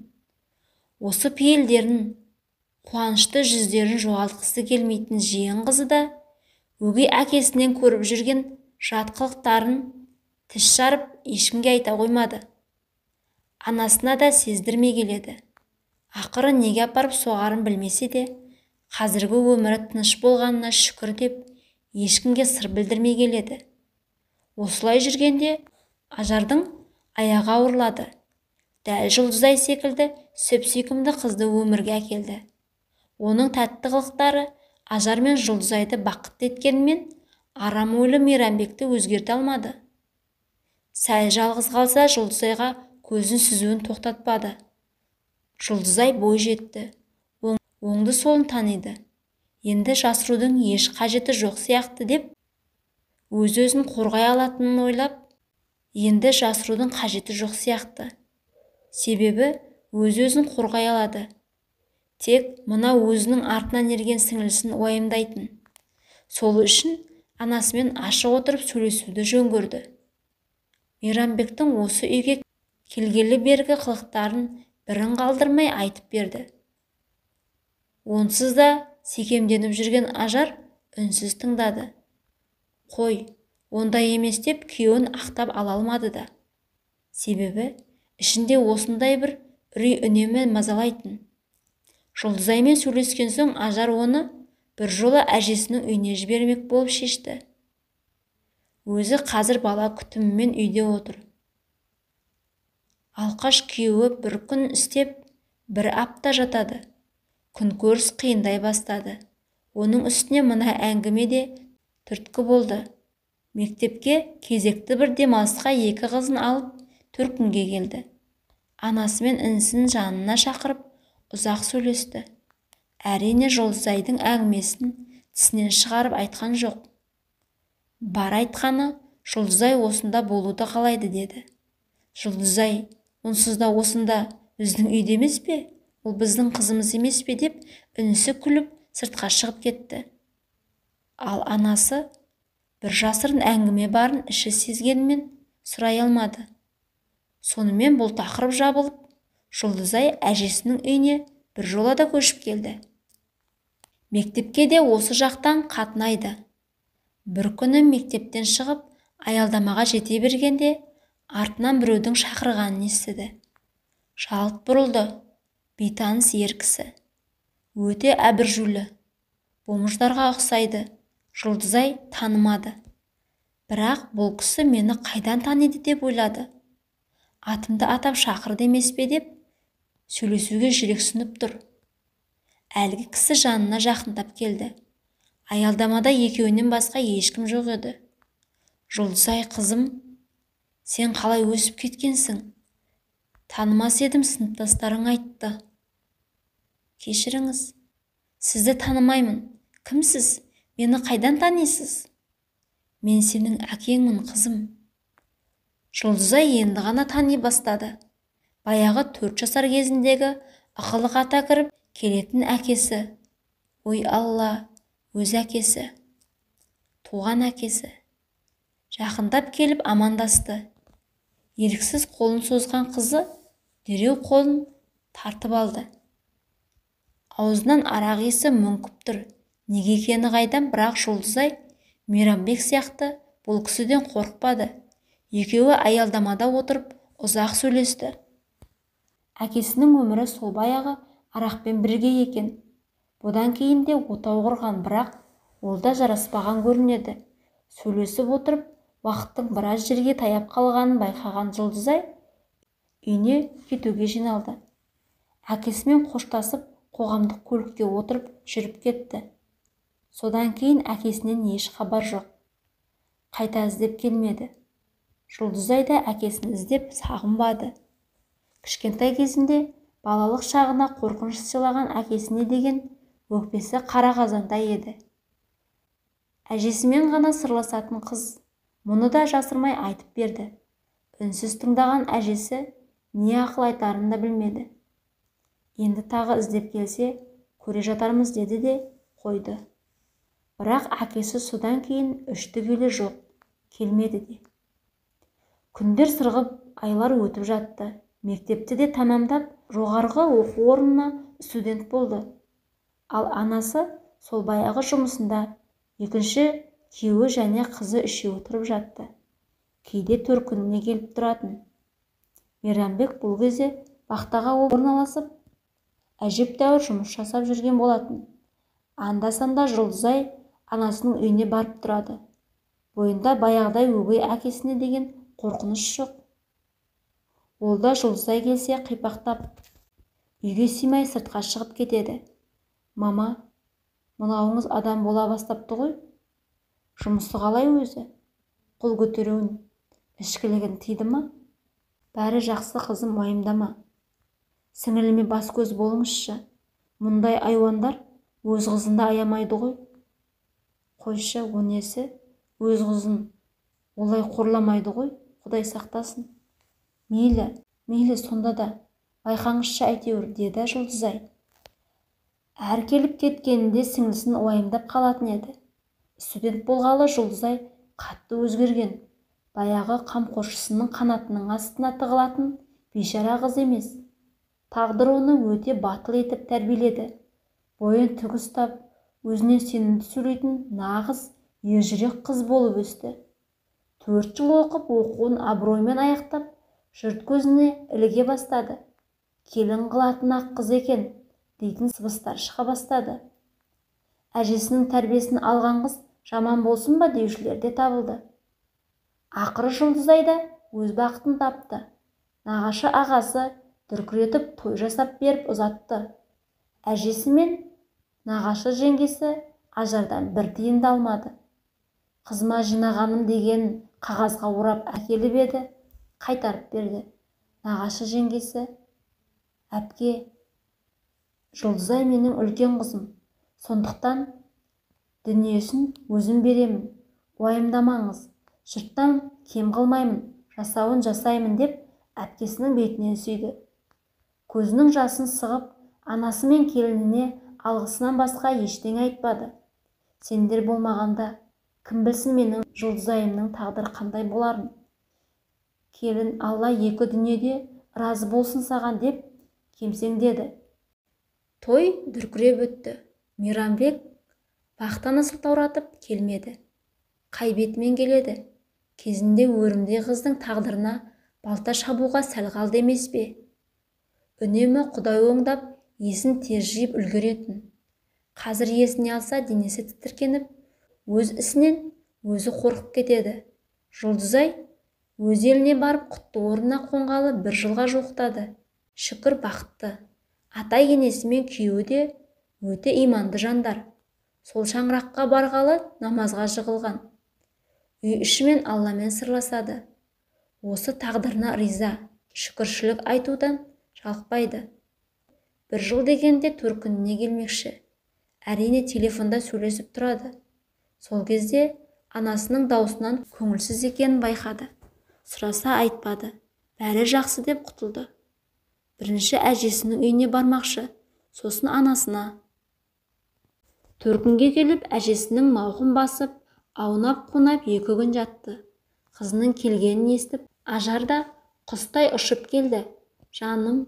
[SPEAKER 1] Осы пейілдерін, қуанышты жүздерін жоғалтқысы келмейтін жиен қызы да өгей әкесінен көріп жүрген жат қылықтарын тіс жарып ешкімге айта қоймады. Анасына да сездірмей келеді. Ақыры неге апарып соғарын білмесе де, қазіргі өмірі тыныш болғанына шүкір деп ешкімге сыр білдірмей келеді. Осылай жүргенде Ажардың аяғы ауырлады. Дәл Жұлдызай секілді сүп-сүйкімді қызды өмірге әкелді. Оның тәтті қылықтары Ажар мен Жұлдызайды бақытты еткенмен, арам ойлы Мейрамбекті өзгерте алмады. Сәл жалғыз қалса Жұлдызайға көзін сүзуін тоқтатпады. Жұлдызай бой жетті. Оңды солын таниды. Енді жасырудың еш қажеті жоқ сияқты деп, өз-өзін қорғай алатынын ойлап, енді жасырудың қажеті жоқ сияқты. Себебі өз-өзін қорғай алады. Тек мына өзінің артынан ерген сіңілісін уайымдайтын. Сол үшін анасымен ашық отырып сөйлесуді жөн көрді. Мейрамбектің осы үйге келгелі бергі қылықтарын бірін қалдырмай айтып берді. Онсыз да секемденіп жүрген Ажар үнсіз тыңдады. Қой, ондай емес деп күйеуін ақтап ала алмады да. Себебі ішінде осындай бір үрей үнемі мазалайтын. Жұлдызаймен сөйлескен соң Ажар оны бір жолы әжесінің үйіне жібермек болып шешті. Өзі қазір бала күтімімен үйде отыр. Алқаш күйеуі бір күн істеп, бір апта жатады. Күнкөріс қиындай бастады. Оның үстіне мына әңгіме де түрткі болды. Мектепке кезекті бір демалысқа 2 қызын алып төркінге келді. Анасы мен інісін жанына шақырып ұзақ сөйлесті. Әрине Жұлдызайдың әңгімесін тісінен шығарып айтқан жоқ. Бар айтқаны, Жұлдызай осында болуды қалайды деді. Жұлдызай, онсыз да осында біздің үйде емес пе? Ол біздің қызымыз емес пе деп үнісі күліп сыртқа шығып кетті. Ал анасы бір жасырын әңгіме барын іші сезгенмен сұрай алмады. Сонымен бұл тақырып жабылып, Жұлдызай әжесінің үйіне бір жолада көшіп келді. Мектепке де осы жақтан қатынайды. Бір күні мектептен шығып, аялдамаға жете бергенде, артынан біреудің шақырғанын естіді. Жалт бұрылды. Бейтаныс ер кісі. Өте әбіржулі. Бомждарға ұқсайды. Жұлдызай танымады. Бірақ бұл кісі мені қайдан таниды деп ойлады. Атымды атап шақырды емес пе деп сөйлесуге жүрексініп тұр. Әлгі кісі жанына жақындап келді. Аялдамада екеуінен басқа ешкім жоқ еді. Жұлдызай, қызым, сен қалай өсіп кеткенсің? Танымас едім, сыныптастарың айтты. Кешіріңіз, сізді танымаймын. Кімсіз? Мені қайдан танисыз? Мен сенің әкеңмін, қызым. Жұлдызай енді ғана тани бастады. Баяғы 4 жасар кезіндегі ақылы қата кіріп келетін әкесі. Ой Алла, өз әкесі. Туған әкесі. Жақындап келіп амандасты. Еріксіз қолын созған қызы дереу қолын тартып алды. Аузынан арақ иісі мүңкіп тұр. Неге екені қайдан, бірақ Жұлдызай Мейрамбек сияқты бұл кісіден қорықпады. Екеуі аялдамада отырып ұзақ сөйлесті. Әкесінің өмірі сол баяғы арақпен бірге екен. Бұдан кейін де отау құрған, бірақ ол да жараспаған көрінеді. Сөйлесіп отырып, уақыттың біраз жерге таяп қалғанын байқаған Жұлдызай үйіне кетуге жиналды. Әкесімен қоштасып, қоғамдық көлікке отырып жүріп кетті. Содан кейін әкесінен еш хабар жоқ. Қайта іздеп келмеді. Жұлдызай да әкесін іздеп сағынбады. Кішкентай кезінде балалық шағына қорқыныш сыйлаған әкесіне деген өкпесі қара қазандай еді. Әжесімен ғана сырласатын қыз мұны да жасырмай айтып берді. Үнсіз тыңдаған әжесі не ақыл айтарын да білмеді. Енді тағы іздеп келсе, көре жатармыз деді де қойды. Бірақ әкесі содан кейін үштігелі жоқ, келмеді де. Күндер сырғып, айлар өтіп жатты. Мектепті де тамамдап, жоғарғы оқу орнына студент болды. Ал анасы сол баяғы жұмысында, екінші күйеуі және қызы үшеуі тұрып жатты. Кейде төркініне келіп тұратын. Мейрамбек бұл кезде бақтаға орналасып, әжептәуір жұмыс жасап жүрген болатын. Анда-санда Жұлдызай анасының үйіне барып тұрады. Бойында баяғыдай өгей әкесіне деген қорқыныш жоқ. Ол да Жұлдызай келсе қипақтап, үйге сыймай сыртқа шығып кетеді. Мама, мынауыңыз адам бола бастапты ғой. Жұмысы қалай өзі? Қол көтеруін, ішкілігін тиді ма? Бәрі жақсы қызым, уайымдама. Сіңіліме бас көз болыңызшы. Мұндай айуандар өз қызында аямайды ғой. Қойшы, о несі? Өз қызын олай қорламайды ғой, Құдай сақтасын. Мейлі, сонда да байқаңызшы әйтеуір, деді Жұлдызай. Әр келіп кеткенінде сіңлісін уайымдап қалатын еді. Студент болғалы Жұлдызай қатты өзгерген. Баяғы қамқоршысының қанатының астына тығылатын бейшара қыз емес. Тағдыр оны өте батыл етіп тәрбиеледі. Бойын тік ұстап, өзіне сенімді сөйлейтін нағыз ержүрек қыз болып өсті. 4 жыл оқып, оқуын абыроймен аяқтап, жұрт көзіне іліге бастады. Келін қылатын ақ қыз екен дейтін сыбыстар шыға бастады. Әжесінің тәрбиесін алған қыз жаман болсын ба деушілер де табылды. Ақыры Жұлдызай да өз бақытын тапты. Нағашы ағасы дүркіретіп той жасап беріп ұзатты. Әжесі мен нағашы жеңгесі Ажардан бір тиын да алмады. Қызыма жинағаным деген қағазға орап әкеліп еді, қайтарып берді. Нағашы жеңгесі: әпке, Жұлдызай менің үлкен қызым, сондықтан дүниесін өзім беремін, уайымдамаңыз, жұрттан кем қылмаймын, жасауын жасаймын деп әпкесінің бетінен сүйді. Көзінің жасын сығып, анасы мен келініне алғысынан басқа ештеңе айтпады. Сендер болмағанда, кім білсін менің Жұлдызайымның тағдыры қандай боларын. Келін, Алла екі дүниеде разы болсын саған деп кемсеңдеді. Той дүркіреп өтті. Мейрамбек бақтаны сылтауратып келмеді. Қай бетімен келеді? Кезінде өрімдей қыздың тағдырына балта шабуға сәл қалды емес пе? Үнемі Құдай оңдап, есін тез жиып үлгеретін. Қазір есіне алса денесі тітіркеніп, өз ісінен өзі қорқып кетеді. Жұлдызай өз еліне барып құтты орнына қонғалы 1 жылға жуықтады. Шүкір бақытты. Ата-енесі мен күйеуі де өте иманды жандар. Сол шаңыраққа барғалы намазға жығылған. Үй ішімен Алламен сырласады. Осы тағдырына риза, шүкіршілік айтудан жалықпайды. 1 жыл дегенде төркініне келмекші. Әрине телефонда сөйлесіп тұрады. Сол кезде анасының даусынан көңілсіз екенін байқады. Сұраса айтпады. Бәрі жақсы деп құтылды. Бірінші әжесінің үйіне бармақшы, сосын анасына. Төркінге келіп әжесінің мауқын басып, аунап-қунап 2 күн жатты. Қызының келгенін естіп, Ажар да құстай ұшып келді. Жаным,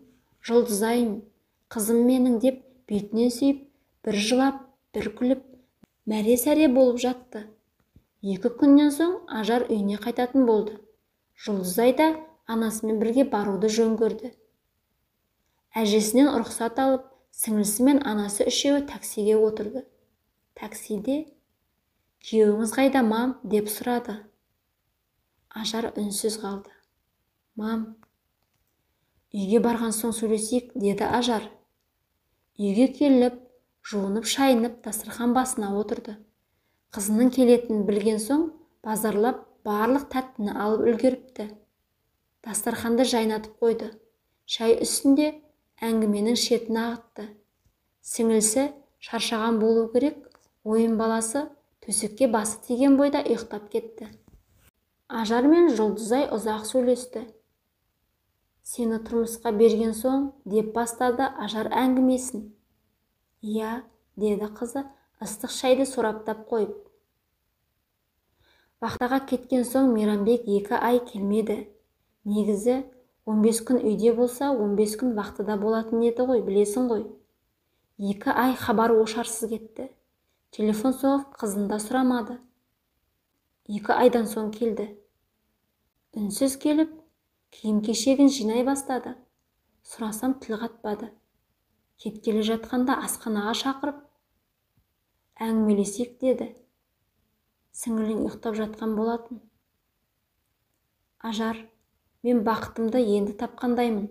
[SPEAKER 1] Жұлдызайым, қызым менің деп бетінен сүйіп, бір жылап, бір күліп, мәре-сәре болып жатты. 2 күннен соң Ажар үйіне қайтатын болды. Жұлдызай да анасымен бірге баруды жөн көрді. Әжесінен рұқсат алып, сіңілісі мен анасы үшеуі таксиге отырды. Таксиде: күйеуіңіз қайда, мам? Деп сұрады. Ажар үнсіз қалды. Мам, үйге барған соң сөйлесейік, деді Ажар. Үйге келіп, жуынып, шайынып, дастархан басына отырды. Қызының келетінін білген соң, базарлап, барлық тәттіні алып үлгеріпті. Дастарханды жайнатып қойды. Шай үстінде әңгіменің шетін ағытты. Сіңілісі шаршаған болу керек, ойын баласы төсекке басы тиген бойда ұйықтап кетті. Ажар мен Жұлдызай ұзақ сөйлесті. Сені тұрмысқа берген соң, деп бастады Ажар әңгімесін. Иә, деді қызы, ыстық шайды сораптап қойып. Бақтаға кеткен соң Мейрамбек 2 ай келмеді. Негізі 15 күн үйде болса, 15 күн вақтыда болатын еді ғой, білесің ғой. 2 ай хабар ошарсыз кетті. Телефон соғып, қызын да сұрамады. 2 айдан соң келді. Үнсіз келіп, киім-кешегін жинай бастады. Сұрасам тіл қатпады. Кеткелі жатқанда асханаға шақырып, әңгімелесек деді. Сіңілің ұйықтап жатқан болатын. Ажар, мен бақытымды енді тапқандаймын.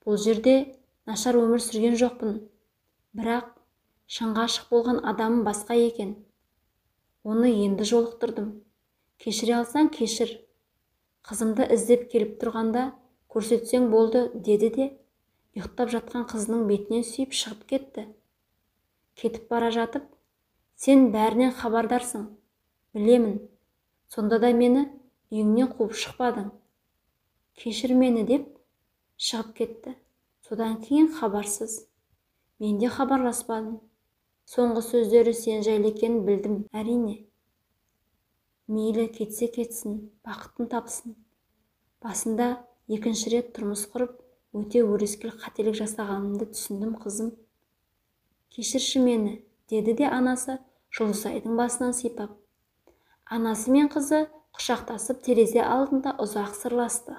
[SPEAKER 1] Бұл жерде нашар өмір сүрген жоқпын. Бірақ шыңға ашық болған адамым басқа екен. Оны енді жолықтырдым. Кешіре алсаң кешір. Қызымды іздеп келіп тұрғанда көрсетсең болды, деді де, ұйықтап жатқан қызының бетінен сүйіп шығып кетті. Кетіп бара жатып, сен бәрінен хабардарсың. Білемін. Сонда да мені үйіңнен қуып шықпадың. Кешір мені деп шығып кетті. Содан кейін хабарсыз. Мен де хабарласпадым. Соңғы сөздері сен жайлы екенін білдім, әрине. Мейлі кетсе кетсін, бақытын тапсын. Басында 2-ші рет тұрмыс құрып, өте өрескел қателік жасағанымды түсіндім, қызым. Кешірші мені, деді де анасы Жұлдызайдың басынан сипап. Анасы мен қызы құшақтасып терезе алдында ұзақ сырласты.